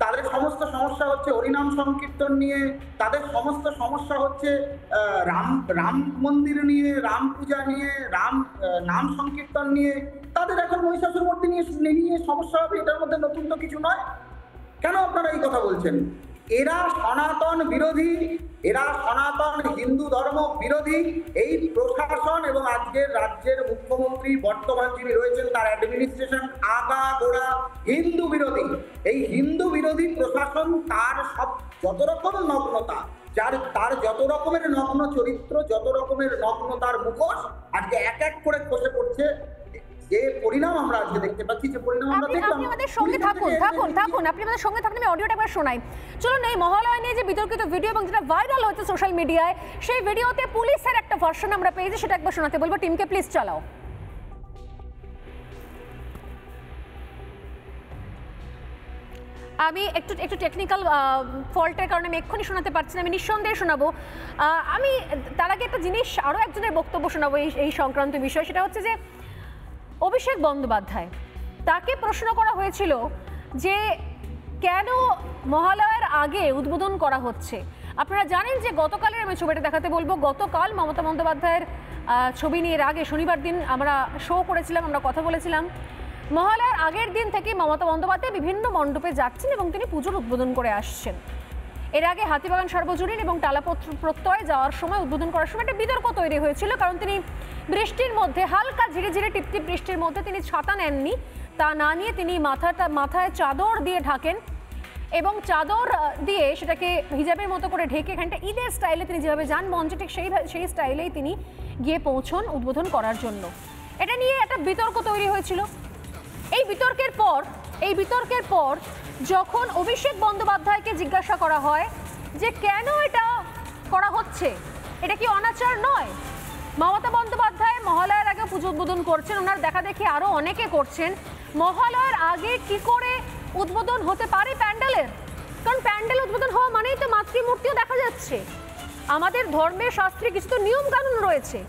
তাদের সমস্ত সমস্যা হচ্ছে হরিনাম সংকীর্তন নিয়ে, তাদের সমস্ত সমস্যা হচ্ছে রাম মন্দির নিয়ে, রাম পূজা নিয়ে, নাম সংকীর্তন নিয়ে, তাদের এখন মহিষাসুর মূর্তি নিয়ে সমস্যা হবে। এটার মধ্যে নতুন তো কিছু নয়। কেন আপনারা এই কথা বলছেন? এরা সনাতন বিরোধী, এরা সনাতন হিন্দু ধর্ম বিরোধী। এই প্রশাসন এবং আজকের রাজ্যের মুখ্যমন্ত্রী বর্তমান যিনি রয়েছেন তার অ্যাডমিনিস্ট্রেশন আগাগোড়া হিন্দু বিরোধী। এই হিন্দু বিরোধী প্রশাসন তার যত রকম নগ্নতা, তার যত রকমের নগ্ন চরিত্র, যত রকমের নগ্নতার মুখোশ আজকে এক এক করে খসে পড়ছে। যে পরিণাম আমরা আজকে দেখতে পাচ্ছি, যে পরিণাম আমরা দেখলাম। আপনি আমাদের সঙ্গে থাকুন, আপনি আমাদের সঙ্গে থাকুন, আমি অডিওটা একবার শোনাই। চলুন, এই মহালয়া নিয়ে যে বিতর্কিত ভিডিও এবং যেটা ভাইরাল হচ্ছে সোশ্যাল মিডিয়ায়, সেই ভিডিওতে পুলিশের একটা ভার্সন আমরা পেয়েছি, সেটা একবার শোনাতে বলবো। টিমকে প্লিজ চালাও। আমি একটু টেকনিক্যাল ফল্টের কারণে আমি এক্ষুনি শোনাতে পারছি না, আমি নিঃসন্দেহে শোনাবো। আমি তার আগে একটা জিনিস, আরও একজনের বক্তব্য শোনাবো এই সংক্রান্ত বিষয়। সেটা হচ্ছে যে অভিষেক বন্দ্যোপাধ্যায়, তাকে প্রশ্ন করা হয়েছিল যে কেন মহালয়ার আগে উদ্বোধন করা হচ্ছে। আপনারা জানেন যে গতকালের, আমি ছবিটা দেখাতে বলবো, গতকাল মমতা বন্দ্যোপাধ্যায়ের ছবি নিয়ে আগে শনিবার দিন আমরা শো করেছিলাম, আমরা কথা বলেছিলাম। মহালয়ার আগের দিন থেকে মমতা বন্দ্যোপাধ্যায় বিভিন্ন মণ্ডপে যাচ্ছেন এবং তিনি পুজোর উদ্বোধন করে আসছেন। এর আগে হাতিবাগান সার্বজনীন এবং টালাপত্র প্রত্যয় যাওয়ার সময়, উদ্বোধন করার সময় একটা বিতর্ক তৈরি হয়েছিল, কারণ তিনি বৃষ্টির মধ্যে, হালকা ঝিরে ঝিরে টিপটিপ বৃষ্টির মধ্যে তিনি ছাতা নেননি। তা না নিয়ে তিনি মাথায় চাদর দিয়ে ঢাকেন এবং চাদর দিয়ে সেটাকে হিজাবের মতো করে ঢেকে এখানটা ঈদের স্টাইলে তিনি যেভাবে যান মঞ্চে, ঠিক সেই স্টাইলেই তিনি গিয়ে পৌঁছন উদ্বোধন করার জন্য। এটা নিয়ে একটা বিতর্ক তৈরি হয়েছিল। এই বিতর্কের পর যখন অভিষেক বন্দ্যোপাধ্যায়কে জিজ্ঞাসা করা হয় যে কেন এটা করা হচ্ছে, এটা কি অনাচার নয়? মমতা বন্দ্যোপাধ্যায় মহালয়ার আগে পুজো উদ্বোধন করছেন, ওনার দেখা দেখি আরও অনেকে করছেন। মহালয়ার আগে কি করে উদ্বোধন হতে পারে প্যান্ডেলের? কারণ প্যান্ডেল উদ্বোধন হওয়া মানেই তো মাতৃমূর্তিও দেখা যাচ্ছে। আমাদের ধর্মের শাস্ত্রে কিছু তো নিয়ম কানুন রয়েছে।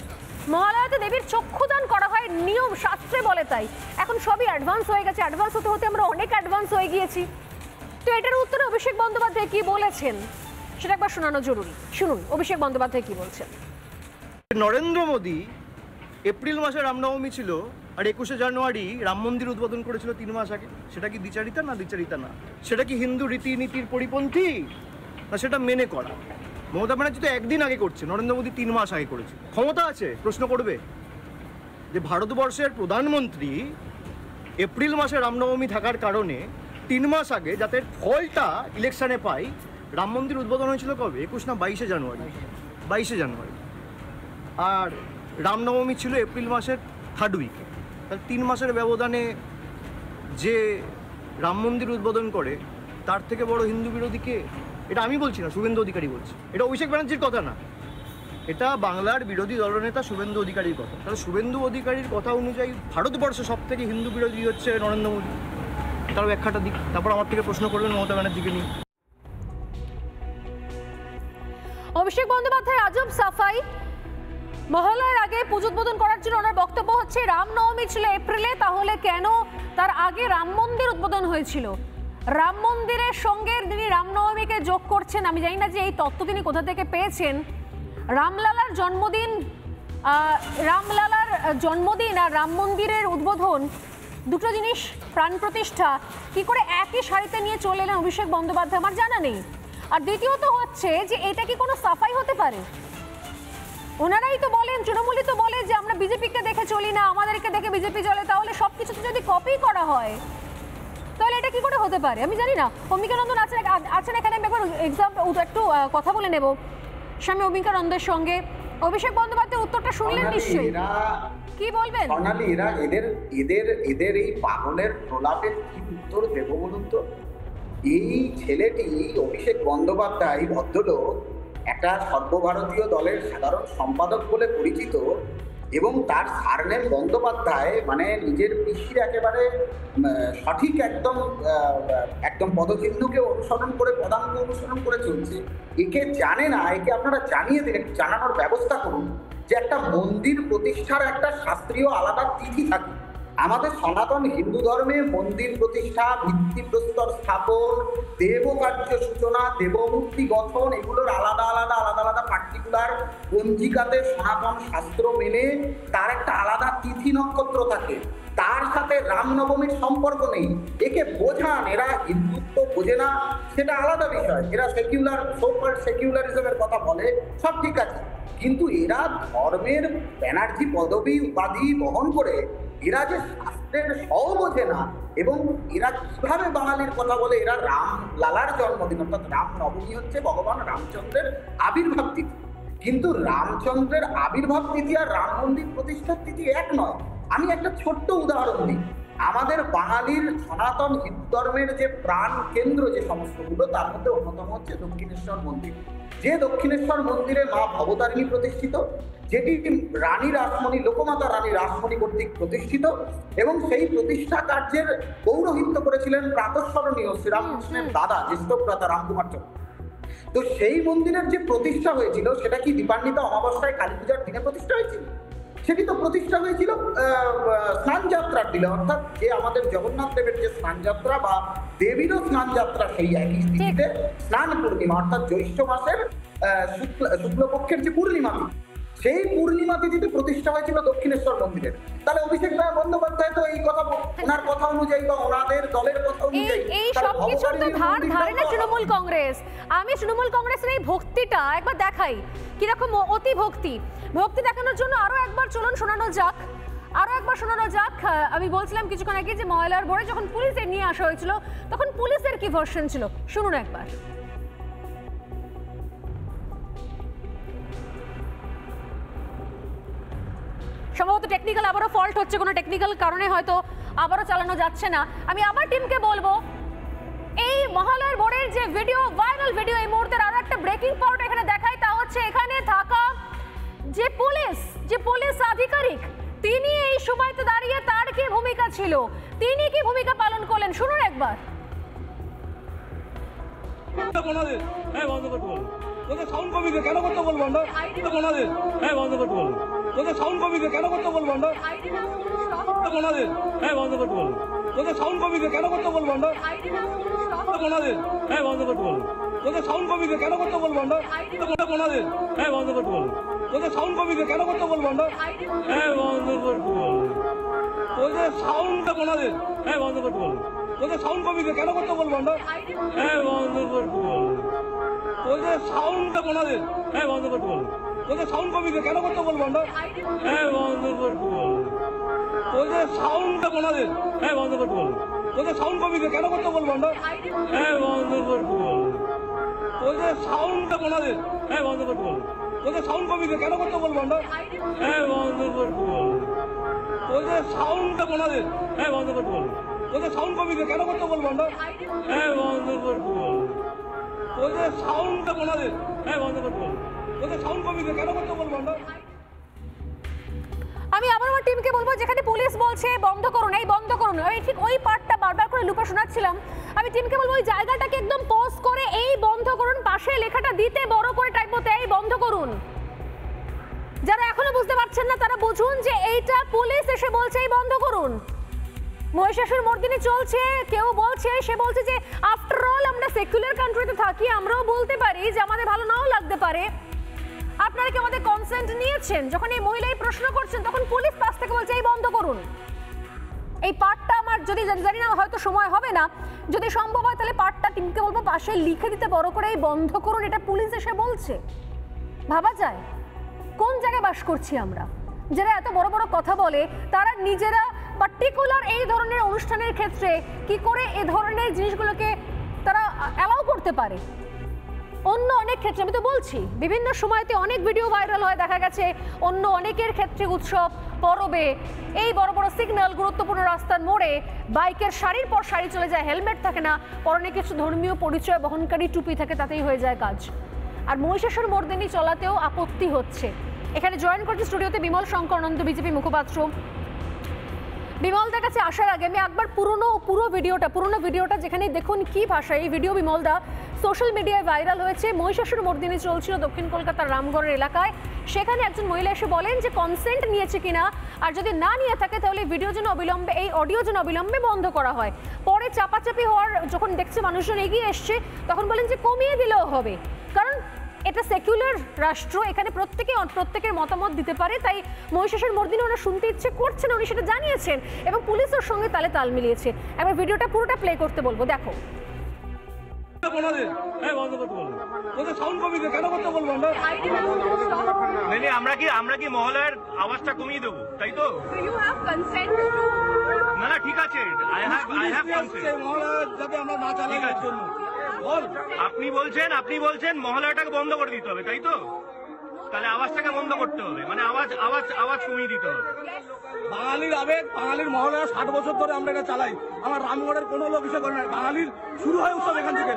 মহালয়াতে দেবীর চক্ষুদান করা হয়, নিয়ম শাস্ত্রে বলে তাই। এখন সবই অ্যাডভান্স হয়ে গেছে, অ্যাডভান্স হতে হতে আমরা অনেক অ্যাডভান্স হয়ে গিয়েছি। তো এটার উত্তরে অভিষেক বন্দ্যোপাধ্যায় কি বলেছেন সেটা একবার শোনানো জরুরি। শুনুন অভিষেক বন্দ্যোপাধ্যায় কি বলছেন। নরেন্দ্র মোদী এপ্রিল মাসে রামনবমী ছিল, আর 21শে জানুয়ারি রাম মন্দির উদ্বোধন করেছিল 3 মাস আগে। সেটা কি দ্বিচারিতা না দ্বিচারিতা না? সেটা কি হিন্দু রীতিনীতির পরিপন্থী না সেটা মেনে করা? মমতা ব্যানার্জি তো একদিন আগে করছে, নরেন্দ্র মোদী 3 মাস আগে করেছে। ক্ষমতা আছে প্রশ্ন করবে যে ভারতবর্ষের প্রধানমন্ত্রী এপ্রিল মাসে রামনবমী থাকার কারণে 3 মাস আগে যাতে ফলটা ইলেকশনে পাই, রাম মন্দির উদ্বোধন হয়েছিল কবে? 21 না 22শে জানুয়ারি? 22শে জানুয়ারি। আর রামনবমী ছিল এপ্রিল মাসের 3rd উইকে। তাহলে 3 মাসের ব্যবধানে যে রাম মন্দির উদ্বোধন করে তার থেকে বড় হিন্দু বিরোধী কে? এটা আমি বলছি না, শুভেন্দু অধিকারী বলছে। এটা অভিষেক ব্যানার্জির কথা না, এটা বাংলার বিরোধী দলনেতা শুভেন্দু অধিকারীর কথা। তাহলে শুভেন্দু অধিকারীর কথা অনুযায়ী ভারতবর্ষে সব থেকে হিন্দু বিরোধী হচ্ছে নরেন্দ্র মোদী। তার ব্যাখ্যাটা দিক, তারপর আমার থেকে প্রশ্ন করবেন মমতা ব্যানার্জিকে নিয়ে। অভিষেক বন্দ্যোপাধ্যায় আজব সাফাই। মহালয়ার আগে পুজো উদ্বোধন করার জন্য ওনার বক্তব্য হচ্ছে রামনবমী ছিল এপ্রিলে, তাহলে কেন তার আগে রাম মন্দির উদ্বোধন হয়েছিল? রাম মন্দিরের সঙ্গে তিনি রামনবমীকে যোগ করছেন। আমি জানি না যে এই তত্ত্ব তিনি কোথা থেকে পেয়েছেন। রামলালার জন্মদিন আর রাম মন্দিরের উদ্বোধন দুটো জিনিস, প্রাণ প্রতিষ্ঠা, কি করে একই সারিতে নিয়ে চলে এলেন অভিষেক বন্দ্যোপাধ্যায় আমার জানা নেই। আর দ্বিতীয়ত হচ্ছে যে এটা কি কোনো সাফাই হতে পারে? ওনারাই তো বলেন, তৃণমূলই তো বলে যে আমরা বিজেপিকে দেখে চলি না, আমাদেরকে দেখে বিজেপি চলে। তাহলে সব কিছুতে যদি কপি করা হয় তাহলে এটা কি করে হতে পারে? আমি জানি না। অম্বিকা নন্দন আছেন এখানে, আমি একবার একটু কথা বলে নেব স্বামী অম্বিকা নন্দের সঙ্গে। অভিষেক বন্দ্যোপাধ্যায় উত্তরটা শুনলেন নিশ্চয়ই, কি বলবেন? স্বর্ণালী, এদের এই পাগলের প্রলাপের কি উত্তর দেব বলুন তো? এই ছেলেটি অভিষেক বন্দ্যোপাধ্যায় ভদ্রলোক একটা সর্বভারতীয় দলের সাধারণ সম্পাদক বলে পরিচিত, এবং তার সারনেম বন্দ্যোপাধ্যায়, মানে নিজের পিসির একেবারে সঠিক একদম পদচিহ্নকে অনুসরণ করে, পদাঙ্ক অনুসরণ করে চলছে। একে জানে না, একে আপনারা জানিয়ে দিন, জানানোর ব্যবস্থা করুন যে একটা মন্দির প্রতিষ্ঠার একটা শাস্ত্রীয় আলাদা তিথি থাকে। আমাদের সনাতন হিন্দু ধর্মে মন্দির প্রতিষ্ঠা, ভিত্তিপ্রস্তর স্থাপন, দেবকার্য সূচনা, দেবমূর্তি গঠন, এগুলোর আলাদা আলাদা পার্টিকুলার পঞ্জিকাতে সনাতন শাস্ত্র মেনে তার একটা আলাদা তিথি নক্ষত্র থাকে। তার সাথে রামনবমীর সম্পর্ক নেই। একে বোঝান এরা হিন্দুত্ব বোঝে না, সেটা আলাদা বিষয়। এরা সেকুলারিজমের কথা বলে, সব ঠিক আছে, কিন্তু এরা ধর্মের ব্যানার্জি পদবী উপাধি বহন করে এরা যে শাস্ত্রের সও বোঝে না, এবং এরা কিভাবে বাঙালির কথা বলে। এরা রাম লালার জন্মদিন অর্থাৎ রাম নবমী হচ্ছে ভগবান রামচন্দ্রের আবির্ভাব তিথি, কিন্তু রামচন্দ্রের আবির্ভাব তিথি আর রাম মন্দির প্রতিষ্ঠার তিথি এক নয়। আমি একটা ছোট্ট উদাহরণ দিই। আমাদের বাঙালির সনাতন হিন্দু ধর্মের যে প্রাণ কেন্দ্র যে সমস্তগুলো, তার মধ্যে অন্যতম হচ্ছে দক্ষিণেশ্বর মন্দির। যে দক্ষিণেশ্বর মন্দিরে মা ভবতারিণী প্রতিষ্ঠিত, যেটি রানী রাসমণি, লোকমাতা রানী রাসমণি কর্তৃক প্রতিষ্ঠিত, এবং সেই প্রতিষ্ঠা কার্যের পৌরোহিত্য করেছিলেন প্রাতঃস্মরণীয় শ্রীরামকৃষ্ণের দাদা জ্যেষ্ঠ ভ্রাতা রামকুমার চন্দ্র। তো সেই মন্দিরের যে প্রতিষ্ঠা হয়েছিল সেটা কি দীপান্বিতা অমাবস্যায় কালী পূজার দিনে প্রতিষ্ঠা হয়েছিল? সেটি তো প্রতিষ্ঠা হয়েছিল স্নান যাত্রার দিনে, অর্থাৎ যে আমাদের জগন্নাথ দেবের যে স্নান যাত্রা বা দেবীরও স্নান যাত্রা, সেই একই তিথিতে স্নান পূর্ণিমা অর্থাৎ জ্যৈষ্ঠ মাসের শুক্লপক্ষের যে পূর্ণিমা, সেই পূর্ণিমা তিথিতে প্রতিষ্ঠা হয়েছিল দক্ষিণেশ্বর মন্দিরের। তাহলে অভিষেক বন্দ্যোপাধ্যায় তো এই কথা, ওনার কথা অনুযায়ী বা ওনাদের দলের কথা অনুযায়ী এই সব কিছুর তো ধার ধারে না তৃণমূল কংগ্রেস। আমি তৃণমূল কংগ্রেসের এই ভক্তিটা একবার দেখাই, কিরকম অতি ভক্তি দেখানোর জন্য আরো একবার চলুন শোনানো যাক। আমি বলছিলাম কিছুক্ষণ আগে যে ময়লার ভোরে যখন পুলিশে নিয়ে আসা হয়েছিল, তখন পুলিশের কি ভার্সন ছিল, শুনুন একবার। সম্ভবত টেকনিক্যাল আবারও ফল্ট হচ্ছে, কোনো টেকনিক্যাল কারণে হয়তো আবারও চালানো যাচ্ছে না। আমি আবার টিমকে বলবো, এই মহালয়ার ভোরের যে ভিডিও, ভাইরাল ভিডিও, এই মুহূর্তের আরো একটা ব্রেকিং পার্ট এখানে দেখাই। তা হচ্ছে এখানে থাকা যে পুলিশ আধিকারিক, তিনি এই সময়তে দাঁড়িয়ে তার কি ভূমিকা ছিল, তিনি কি ভূমিকা পালন করলেন, শুনুন একবার। তোদের সাউন্ড কমিতে কেন করতে বলবো আমরা? হ্যাঁ বন্ধ করতে বলবো। তোদের সাউন্ড কমিতে কেন করতে বলবো আমরা? হ্যাঁ বন্ধ করতে বলবো। তোদের সাউন্ড কমিতে কেন করতে বলবো আমরা? হ্যাঁ বন্ধ করতে বলবো। তোদের সাউন্ড কমিতে কেন করতে বলবো আমরা? হ্যাঁ বন্ধ করতে বলবো। তোদের সাউন্ড কমিতে কেন করতে বলবো আমরা? হ্যাঁ বন্ধ করতে বলবো। তোদের সাউন্ডটা কোনাদের, হ্যাঁ বন্ধ করতে বলবো। তোদের সাউন্ড কমিতে কেন করতে বলবো আমরা? হ্যাঁ বন্ধ করতে বলবো। তোদের সাউন্ডটা কোনাদের, হ্যাঁ বন্ধ করতে বলবো। তোদের সাউন্ড কমিতে কেন করতে বলবো আমরা? হ্যাঁ বন্ধ করতে বলবো। তোদের সাউন্ডটা কোনাদের, হ্যাঁ বন্ধ করতে বলবো। তোদের সাউন্ড কমিতে কেন করতে বলবো আমরা? হ্যাঁ বন্ধ করতে বলবো। তোদের সাউন্ডটা কোনাদের, হ্যাঁ বন্ধ করতে বলবো। তোদের সাউন্ড কমিতে কেন করতে বলবো আমরা? হ্যাঁ বন্ধ করতে বলবো। তোদের সাউন্ডটা কোনাদের, হ্যাঁ বন্ধ করতে বলবো। তোদের সাউন্ড কমিতে কেন করতে বলবো আমরা? হ্যাঁ বন্ধ করতে বলবো। তোদের সাউন্ডটা কোনাদের, হ্যাঁ বন্ধ করতে বলবো। তোদের সাউন্ড কমিতে কেন করতে বলবো আমরা? আমি আবার আমার টিমকে বলবো, যেখানে পুলিশ বলছে বন্ধ করুন, এই বন্ধ করুন, আমি ঠিক ওই পার্টটা বারবার করে লুপে শোনাচ্ছিলাম। আমি টিমকে বলবো ওই জায়গাটাকে একদম পজ করে এই বন্ধ করুন, পাশে লেখাটা দিতে বড় করে টাইপ করতে, এই বন্ধ করুন। যারা এখনো বুঝতে পারছেন না তারা বুঝুন যে এইটা পুলিশ এসে বলছে এই বন্ধ করুন। মহিষাসুর মর্দিনী চলছে, কেউ বলছে, সে বলছে যে আফটার অল আমরা সেকুলার কান্ট্রিতে থাকি, আমরাও বলতে পারি যে আমাদের ভালো নাও লাগতে পারে, আপনারা কি আমাদের কনসেন্ট নিয়েছেন? যখন এই মহিলা এই প্রশ্ন করছেন তখন পুলিশ পাশ থেকে বলছে এই বন্ধ করুন। এই পার্টটা আমার যদি জানি না, হয়তো সময় হবে না, যদি সম্ভব হয় তাহলে পার্টটা টিমকে বলবো পাশে লিখে দিতে বড় করে, এই বন্ধ করুন, এটা পুলিশ এসে বলছে। ভাবা যায় কোন জায়গায় বাস করছি আমরা? যারা এত বড় বড় কথা বলে তারা নিজেরা পার্টিকুলার এই ধরনের অনুষ্ঠানের ক্ষেত্রে কি করে এ ধরনের জিনিসগুলোকে তারা অ্যালাউ করতে পারে? অন্য অনেক ক্ষেত্রে আমি তো বলছি, বিভিন্ন সময়তে অনেক ভিডিও ভাইরাল হয়, দেখা গেছে অন্য অনেকের ক্ষেত্রে উৎসব পরবে এই বড় বড় সিগন্যাল, গুরুত্বপূর্ণ রাস্তার মোড়ে বাইকের সারির পর সারি চলে যায়, হেলমেট থাকে না, পরনে কিছু ধর্মীয় পরিচয় বহনকারী টুপি থাকে, তাতেই হয়ে যায় কাজ। আর মহিষাসুর মর্দিনী চলাতেও আপত্তি হচ্ছে। এখানে জয়েন করছে স্টুডিওতে বিমল শঙ্করানন্দ, বিজেপি মুখপাত্র। বিমলদার কাছে আসার আগে আমি একবার পুরো ভিডিওটা যেখানে দেখুন কি ভাষায় এই ভিডিও বিমলদা সোশ্যাল মিডিয়ায় ভাইরাল হয়েছে। মহিষাসুর মর্দিনী চলছিল দক্ষিণ কলকাতার রামগড়ের এলাকায়, সেখানে একজন মহিলা এসে বলেন যে কনসেন্ট নিয়েছে কিনা, আর যদি না নিয়ে থাকে তাহলে ভিডিও যেন অবিলম্বে, এই অডিও যেন অবিলম্বে বন্ধ করা হয়। পরে চাপাচাপি হওয়ার যখন দেখছে মানুষজন এগিয়ে এসছে, তখন বলেন যে কমিয়ে দিলেও হবে, কারণ এটা সেকুলার রাষ্ট্র, এখানে প্রত্যেকের মতামত দিতে পারে। তাই মহিষাসুর মর্দিনী ওরা শুনতে ইচ্ছে করছে না, উনি সেটা জানিয়েছেন এবং পুলিশের সঙ্গে তালে তাল মিলিয়েছে। এবার ভিডিওটা পুরোটা প্লে করতে বলবো, দেখো। আমরা কি মহলার আওয়াজটা কমিয়ে দেবো, তাই তো? Do you have consent to? না ঠিক আছে, I have consent. যাতে আমরা না চালাই এর জন্য বল। আপনি বলছেন মহলাটাকে বন্ধ করে দিতে হবে, তাই তো? তাহলে আওয়াজটাকে বন্ধ করতে হবে, মানে আওয়াজ কমিয়ে দিতে হবে। বাঙালির আবেগ, বাঙালির মহলায় 60 বছর ধরে আমরা এটা চালাই। আমার রামগড়ের কোনো লোক এসে করে না। বাঙালির শুরু হয় উৎসব এখান থেকে।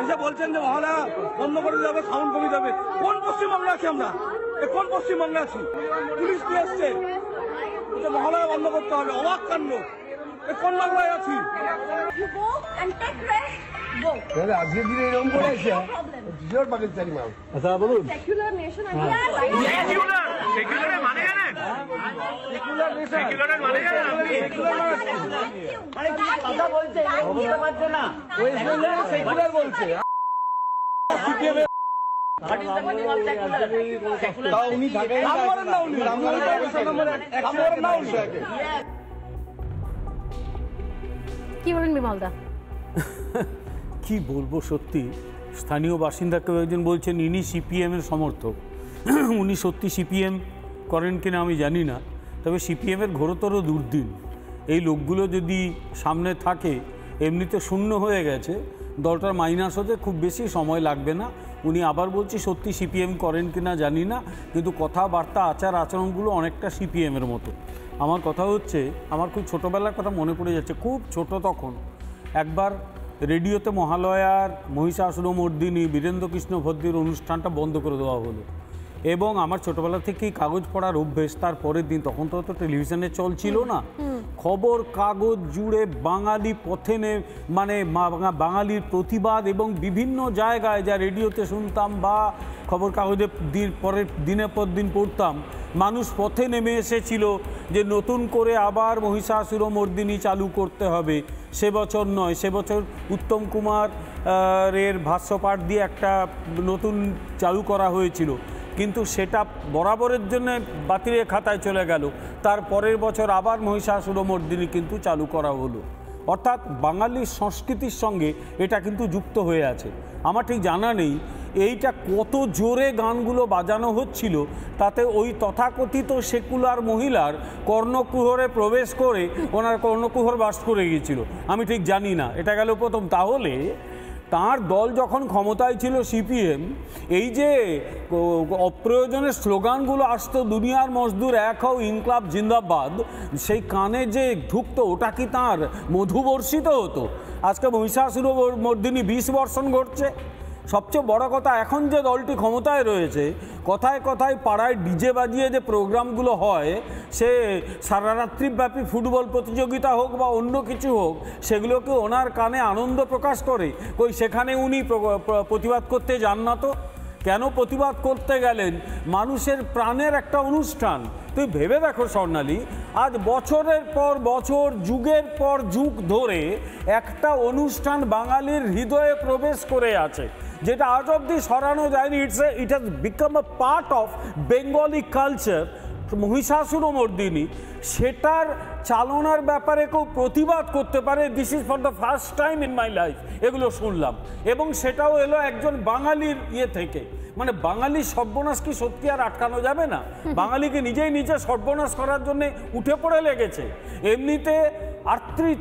এসে বলছেন যে মহলা বন্ধ করে দিতে হবে, সাউন্ড কমিয়ে দেবে। কোন পশ্চিমবঙ্গে আছি আমরা? কোন পশ্চিমবঙ্গে আছি? পুলিশ দিয়ে এসছে মহলায় বন্ধ করতে হবে, অবাক কাণ্ড। কোন বাংলায় আছি? You go and take rest. Go. আজকের দিনে এরকম করে আছে No problem. জিওর পাকিস্তানি মাল Secular nation and we are right. সেকুলারের মানে জানেন? সেকুলারের মানে জানেন আপনি? কথা বলছে বুঝতে পারছো না? সেকুলার বলছে। উনি থাকেন রামগড়ের না, উনি রামগড়ের না, উনি কি বলেন বিমলদা? কি বলবো, সত্যি স্থানীয় বাসিন্দা কেউ একজন বলছেন ইনি সিপিএমের সমর্থক। উনি সত্যি সিপিএম করেন কিনা আমি জানি না, তবে সিপিএমের ঘোরতর দুর্দিন। এই লোকগুলো যদি সামনে থাকে, এমনিতে শূন্য হয়ে গেছে, দলটার মাইনাস হতে খুব বেশি সময় লাগবে না। উনি আবার বলছি সত্যি সিপিএম করেন কিনা জানি না, কিন্তু কথাবার্তা আচার আচরণগুলো অনেকটা সিপিএমের মতো। আমার কথা হচ্ছে, আমার খুব ছোটোবেলার কথা মনে পড়ে যাচ্ছে। খুব ছোট তখন একবার রেডিওতে মহালয়ার মহিষাসুরমর্দিনী বীরেন্দ্রকৃষ্ণ ভদ্রের অনুষ্ঠানটা বন্ধ করে দেওয়া হলো, এবং আমার ছোটোবেলা থেকেই কাগজ পড়ার অভ্যেস। তার পরের দিন, তখন তো টেলিভিশনে চল ছিল না, খবর কাগজ জুড়ে বাঙালি পথে মানে বাঙালির প্রতিবাদ, এবং বিভিন্ন জায়গায় যা রেডিওতে শুনতাম বা খবর কাগজে পরের দিনের পর দিন পড়তাম, মানুষ পথে নেমে এসেছিল যে নতুন করে আবার মহিষাসুরমর্দিনী চালু করতে হবে। সে বছর নয়, সে বছর উত্তম কুমার এর ভাষ্যপাঠ দিয়ে একটা নতুন চালু করা হয়েছিল, কিন্তু সেটা বরাবরের জন্য বাতিলের খাতায় চলে গেল। তার পরের বছর আবার মহিষাসুরমর্দিনী কিন্তু চালু করা হলো। অর্থাৎ বাঙালির সংস্কৃতির সঙ্গে এটা কিন্তু যুক্ত হয়ে আছে। আমার ঠিক জানা নেই এইটা কত জোরে গানগুলো বাজানো হচ্ছিল, তাতে ওই তথাকথিত সেকুলার মহিলার কর্ণকুহরে প্রবেশ করে ওনার কর্ণকুহর বাস করে গিয়েছিল, আমি ঠিক জানি না। এটা গেল প্রথম। তাহলে তার দল যখন ক্ষমতায় ছিল সিপিএম, এই যে অপ্রয়োজনের স্লোগানগুলো আসতো, দুনিয়ার মজদুর এক হও, ইনকলাব জিন্দাবাদ, সেই কানে যে ঢুকতো, ওটা কি তাঁর মধুবর্ষিত হতো? আজকে মহিষাসুরমর্দিনী 20 বর্ষণ ঘটছে। সবচেয়ে বড় কথা, এখন যে দলটি ক্ষমতায় রয়েছে, কথায় কথায় পাড়ায় ডিজে বাজিয়ে যে প্রোগ্রামগুলো হয়, সে সারারাত্রিব্যাপী ফুটবল প্রতিযোগিতা হোক বা অন্য কিছু হোক, সেগুলোকে ওনার কানে আনন্দ প্রকাশ করে। কই সেখানে উনি প্রতিবাদ করতে যান না তো? কেন প্রতিবাদ করতে গেলেন? মানুষের প্রাণের একটা অনুষ্ঠান। তুই ভেবে দেখো স্বর্ণালী, আজ বছরের পর বছর, যুগের পর যুগ ধরে একটা অনুষ্ঠান বাঙালির হৃদয়ে প্রবেশ করে আছে, যেটা আজ অব্দি সরানো যায়নি। It has become a part of Bengali culture, Mahishasuramardini. সেটার চালনার ব্যাপারে কেউ প্রতিবাদ করতে পারে, this is for the first time in my life, এগুলো শুনলাম। এবং সেটাও এলো একজন বাঙালির ইয়ে থেকে। মানে বাঙালির সর্বনাশ কি সত্যি আর আটকানো যাবে না? বাঙালিকে নিজে সর্বনাশ করার জন্য উঠে পড়ে লেগেছে। এমনিতে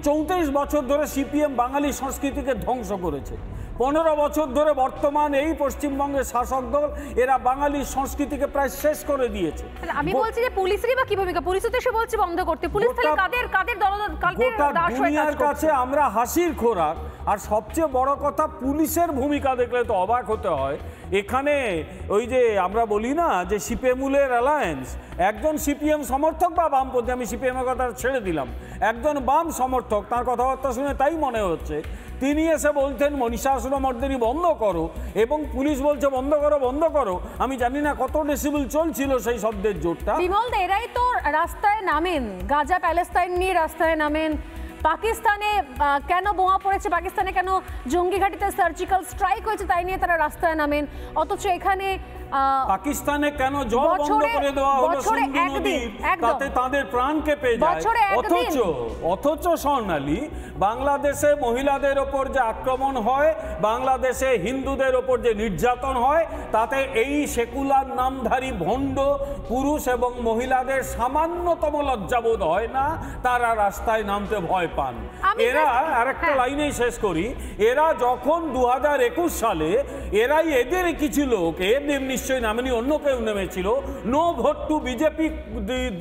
34 বছর ধরে সিপিএম বাঙালি সংস্কৃতিকে ধ্বংস করেছে। 15 বছর ধরে বর্তমান এই পশ্চিমবঙ্গের শাসক দল, এরা বাঙালির সংস্কৃতিকে প্রায় শেষ করে দিয়েছে। আমি বলছি যে পুলিশেরই বা কি ভূমিকা? পুলিশ তো এসে বলছে বন্ধ করতে। পুলিশ তাহলে কাদের দুনিয়ার কাছে আমরা হাসির খোরাক। আর সবচেয়ে বড় কথা, পুলিশের ভূমিকা দেখলে তো অবাক হতে হয়। এখানে ওই যে আমরা বলি না যে সিপিএমুলের অ্যালায়েন্স, একজন সিপিএম সমর্থক বা বামপন্থী, আমি সিপিএমের কথা ছেড়ে দিলাম, একজন বাম সমর্থক, তার কথাবার্তা শুনে তাই মনে হচ্ছে তিনি এসে বলতেন মহিষাসুরমর্দিনী বন্ধ করো, এবং পুলিশ বলছে বন্ধ করো বন্ধ করো। আমি জানি না কত ডেসিবেল চলছিল সেই শব্দের জোরটা। বিমল দা, এরাই তো রাস্তায় নামেন, গাজা প্যালেস্তাইন নিয়ে রাস্তায় নামেন, পাকিস্তানে কেন বোমা পড়েছে, পাকিস্তানে কেন জঙ্গি ঘাঁটিতে সার্জিক্যাল স্ট্রাইক হয়েছে তাই নিয়ে তারা রাস্তায় নামেন, অথচ এখানে পাকিস্তানে কেন জল বন্ধ করে দেওয়া হলো সিন্ধু নদীর, তাতে তাদের প্রাণ কেঁপে যায়। অথচ স্বর্ণালী, বাংলাদেশে মহিলাদের ওপর যে আক্রমণ হয়, বাংলাদেশে হিন্দুদের ওপর যে নির্যাতন হয়, তাতে এই সেকুলার নামধারী ভণ্ড পুরুষ এবং মহিলাদের সামান্যতম লজ্জাবোধ হয় না, তারা রাস্তায় নামতে ভয় পান। এরা আরেকটা লাইনেই শেষ করি, এরা যখন 2021 সালে এরাই এদের কিছু লোক, এদের নিশ্চয়ই নামেনি, অন্য কেউ নেমেছিল, নো ভোট টু বিজেপি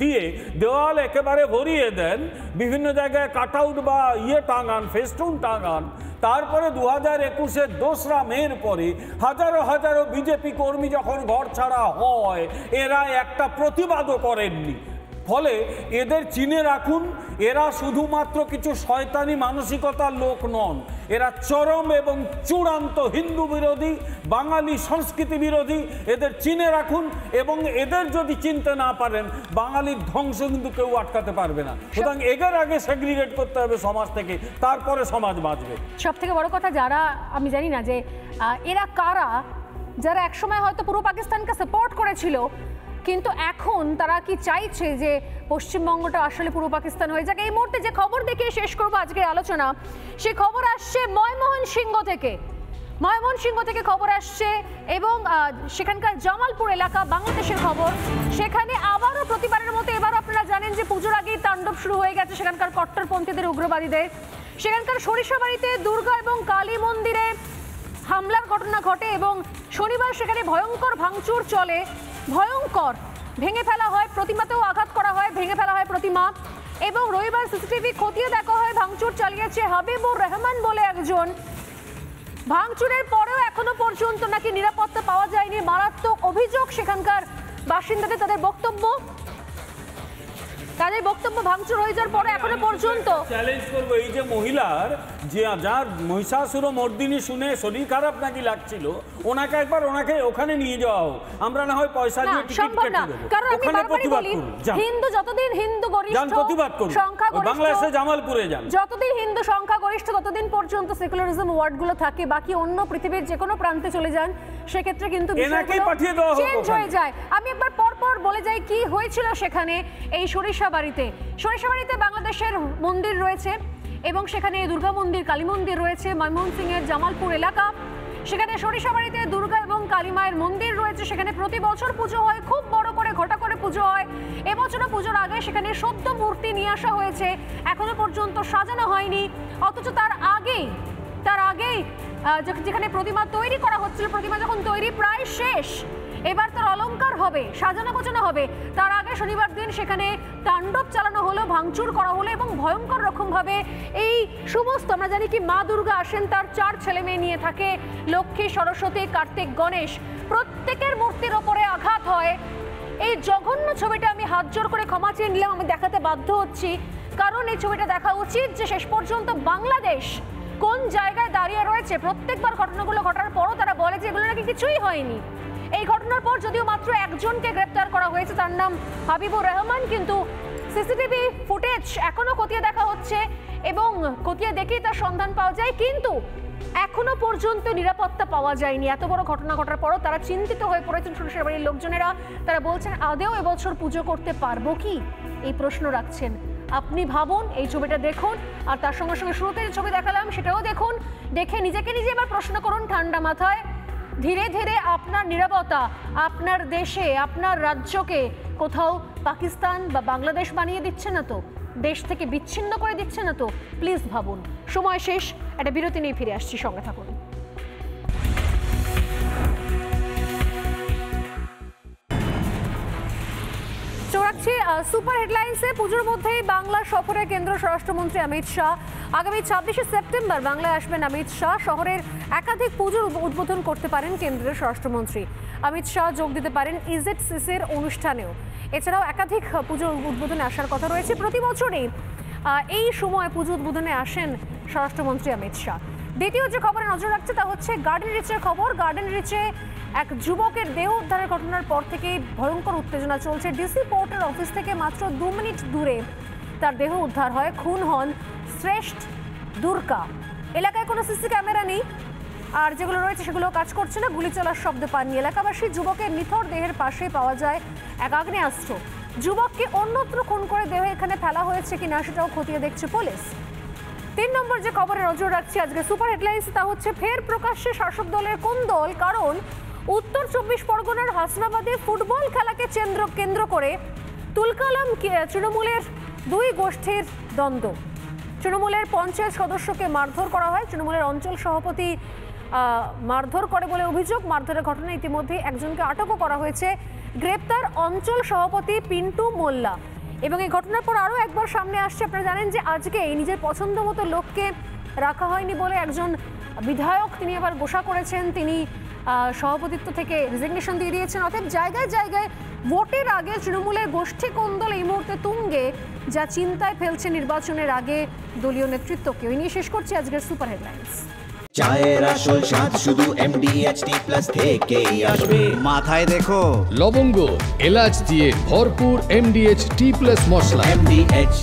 দিয়ে দেওয়াল একেবারে ভরিয়ে দেন, বিভিন্ন জায়গায় কাট আউট বা টাঙান, ফেস্টুন টাঙান। তারপরে 2021-এর 2রা মের পরে হাজারো হাজারো বিজেপি কর্মী যখন ঘর ছাড়া হয়, এরা একটা প্রতিবাদও করেননি। ফলে এদের চিনে রাখুন, এরা শুধুমাত্র কিছু শয়তানি মানসিকতার লোক নন, এরা চরম এবং চূড়ান্ত হিন্দু বিরোধী, বাঙালি সংস্কৃতি বিরোধী। এদের চিনে রাখুন, এবং এদের যদি চিনতে না পারেন, বাঙালির ধ্বংস কিন্তু কেউ আটকাতে পারবে না। সুতরাং এদের আগে সেগ্রিগেট করতে হবে সমাজ থেকে, তারপরে সমাজ বাঁচবে। সব থেকে বড় কথা, যারা আমি জানি না যে এরা কারা, যারা একসময় হয়তো পূর্ব পাকিস্তানকে সাপোর্ট করেছিল, কিন্তু এখন তারা কি চাইছে যে পশ্চিমবঙ্গটা আসলে পূর্ব পাকিস্তান হয়ে যাক। এই মুহূর্তে যে খবর দেখে শেষ করবো আজকের আলোচনা, সেই খবর আসছে ময়মনসিংহ থেকে খবর আসছে, এবং সেখানকার জামালপুর এলাকা, বাংলাদেশের খবর। সেখানে আবারও প্রতিবারের মতো এবারও আপনারা জানেন যে পুজোর আগেই তাণ্ডব শুরু হয়ে গেছে সেখানকার কট্টরপন্থীদের, উগ্রবাদীদের। সেখানকার সরিষাবাড়িতে দুর্গা এবং কালী মন্দিরে হামলার ঘটনা ঘটে, এবং শনিবার সেখানে ভয়ঙ্কর ভাঙচুর চলে, ভয়ঙ্কর ভেঙে ফেলা হয়, প্রতিমাতেও আঘাত করা হয়, ভেঙে ফেলা হয় প্রতিমা। এবং রবিবার সিসিটিভি খতিয়ে দেখা হয়, ভাঙচুর চালিয়েছে হাবিবুর রহমান বলে একজন। ভাঙচুরের পরেও এখনো পর্যন্ত নাকি নিরাপত্তা পাওয়া যায়নি, মারাত্মক অভিযোগ সেখানকার বাসিন্দাদের। তাদের বক্তব্য ভাঙচুর হয়ে যাওয়ার পরে এখনো পর্যন্ত চ্যালেঞ্জ করবো, এই যে মহিলার যে যার মহিষাসুরমর্দিনী শুনে শরীর খারাপ নাকি লাগছিল, ওনাকে ওখানে নিয়ে যাওয়া হোক, আমরা না হয় পয়সা দিয়ে টিকিট কেটে দেব, ওখানে প্রতিবাদ করুন। হিন্দু যতদিন হিন্দু গরিষ্ঠ প্রতিবাদ করুন, বাংলাদেশে জামালপুরে যান। যতদিন হিন্দু সংখ্যা গরিষ্ঠ ততদিন পর্যন্ত সেকুলারিজম ওয়ার্ডগুলো থাকে, বাকি অন্য পৃথিবীর যে কোনো প্রান্তে চলে যান, সেক্ষেত্রে কিন্তু চেঞ্জ হয়ে যায়। আমি একবার পরপর বলে যাই কি হয়েছিল সেখানে। এই সরিষাবাড়িতে বাংলাদেশের মন্দির রয়েছে, এবং সেখানে দুর্গা মন্দির, কালী মন্দির রয়েছে। ময়মনসিংহের জামালপুর এলাকা, সেখানে সরিষাবাড়িতে দুর্গা এবং কালী মায়ের মন্দির রয়েছে। সেখানে প্রতি বছর পুজো হয়, খুব বড় করে ঘটা করে পুজো হয়। এবছরও পুজোর আগে সেখানে সদ্য মূর্তি নিয়ে আসা হয়েছে, এখনো পর্যন্ত সাজানো হয়নি। অথচ তার আগেই যেখানে প্রতিমা তৈরি করা হচ্ছিল, প্রতিমা যখন তৈরি প্রায় শেষ, এবার তার অলংকার হবে, সাজানো গোছানো হবে, তার আগে শনিবার দিন সেখানে তাণ্ডব চালানো হলো, ভাঙচুর করা হলো, এবং ভয়ঙ্কর রকমভাবে এই সমস্ত, আমরা জানি কি মা দুর্গা আসেন তার 4 ছেলে মেয়ে নিয়ে, থাকে লক্ষ্মী, সরস্বতী, কার্তিক, গণেশ, প্রত্যেকের মূর্তির ওপরে আঘাত হয়। এই জঘন্য ছবিটা আমি হাত জোর করে ক্ষমা চেয়ে নিলাম, আমি দেখাতে বাধ্য হচ্ছি, কারণ এই ছবিটা দেখা উচিত যে শেষ পর্যন্ত বাংলাদেশ কোন জায়গায় দাঁড়িয়ে রয়েছে। প্রত্যেকবার ঘটনাগুলো ঘটার পরও তারা বলে যে এগুলো নাকি কিছুই হয়নি। এই ঘটনার পর যদিও মাত্র একজনকে গ্রেপ্তার করা হয়েছে, তার নাম হাবিবুর রহমান, কিন্তু সিসিটিভি ফুটেজ এখনো খতিয়ে দেখা হচ্ছে, এবং খতিয়ে দেখেই তার সন্ধান পাওয়া যায়, কিন্তু এখনো পর্যন্ত নিরাপত্তা পাওয়া যায়নি। এত বড় ঘটনা ঘটার পরও তারা চিন্তিত হয়ে পড়েছেন সরিষাবাড়ির লোকজনেরা। তারা বলছেন আদেও এবছর পুজো করতে পারবো কি, এই প্রশ্ন রাখছেন। আপনি ভাবুন, এই ছবিটা দেখুন, আর তার সঙ্গে সঙ্গে শুরুতে যে ছবি দেখালাম সেটাও দেখুন, দেখে নিজেকে নিজে এবার প্রশ্ন করুন ঠান্ডা মাথায়, ধীরে ধীরে আপনার নিরাপত্তা, আপনার দেশে, আপনার রাজ্যকে কোথাও পাকিস্তান বা বাংলাদেশ বানিয়ে দিচ্ছে না তো, দেশ থেকে বিচ্ছিন্ন করে দিচ্ছে না তো? প্লিজ ভাবুন। সময় শেষ, একটা বিরতি নিয়ে ফিরে আসছি, সঙ্গে থাকুন। সুপার হেডলাইন্সে পুজোর মধ্যেই বাংলা সফরে কেন্দ্রীয় স্বরাষ্ট্রমন্ত্রী অমিত শাহ। আগামী 26শে সেপ্টেম্বর বাংলায় আসবেন অমিত শাহ। শহরের একাধিক পুজোর উদ্বোধন করতে পারেন কেন্দ্রীয় স্বরাষ্ট্রমন্ত্রী অমিত শাহ। যোগ দিতে পারেন ইজেড-সিসির অনুষ্ঠানেও। এছাড়াও একাধিক পুজোর উদ্বোধনে আসার কথা রয়েছে। প্রতি বছরই এই সময় পুজো উদ্বোধনে আসেন স্বরাষ্ট্রমন্ত্রী অমিত শাহ। দ্বিতীয় যে খবরে নজর রাখছে তা হচ্ছে গার্ডেন রিচের খবর। গার্ডেন রিচে এক যুবকের দেহ উদ্ধারের ঘটনার পর থেকেই ভয়ঙ্কর উত্তেজনা চলছে। ডিসি পোর্টের অফিস থেকে মাত্র 2 মিনিট দূরে তার দেহ উদ্ধার হয়। খুন হন শ্রেষ্ঠ দুর্গা। এলাকায় কোনো সিসি ক্যামেরা নেই, আর যেগুলো রয়েছে সেগুলো কাজ করছে না। গুলি চলার শব্দ পাননি এলাকাবাসী। যুবকের নিথর দেহের পাশে পাওয়া যায় এক আগ্নেয়াস্ত্র। যুবককে অন্যত্র খুন করে দেহ এখানে ফেলা হয়েছে কিনা সেটাও খতিয়ে দেখছে পুলিশ। 3 নম্বর যে খবরে নজর রাখছি আজকে সুপার হেডলাইন্স, তা হচ্ছে ফের প্রকাশ্যে শাসক দলের কোন্দল। কারণ উত্তর 24 পরগনার হাসনাবাদে ফুটবল খেলাকে কেন্দ্র করে তুলকালাম তৃণমূলের 2 গোষ্ঠীর দ্বন্দ্ব। তৃণমূলের পঞ্চায়েত সদস্যকে মারধর করা হয়, তৃণমূলের অঞ্চল সভাপতি মারধর করে বলে অভিযোগ। মারধরের ঘটনায় ইতিমধ্যে একজনকে আটকও করা হয়েছে। গ্রেপ্তার অঞ্চল সভাপতি পিন্টু মোল্লা। এবং এই ঘটনার পর আরও একবার সামনে আসছে, আপনারা জানেন যে আজকে নিজের পছন্দ মতো লোককে রাখা হয়নি বলে একজন বিধায়ক তিনি আবার গোসা করেছেন, তিনি সভাপতিত্ব থেকে রেজিগনেশন দিয়ে দিয়েছেন। অতএব জায়গায় জায়গায় ভোটের আগে তৃণমূলের গোষ্ঠী কোন্দল এই মুহূর্তে তুঙ্গে, যা চিন্তায় ফেলছে নির্বাচনের আগে দলীয় নেতৃত্বকে। ওই নিয়ে শেষ করছি আজকের সুপার হেডলাইন্স। চায়ের আসল স্বাদ শুধু MDHT+ থেকেই আসবে। মাথায় দেখো লবঙ্গ এলাচ দিয়ে ভরপুর MDH T+ মশলা। MDH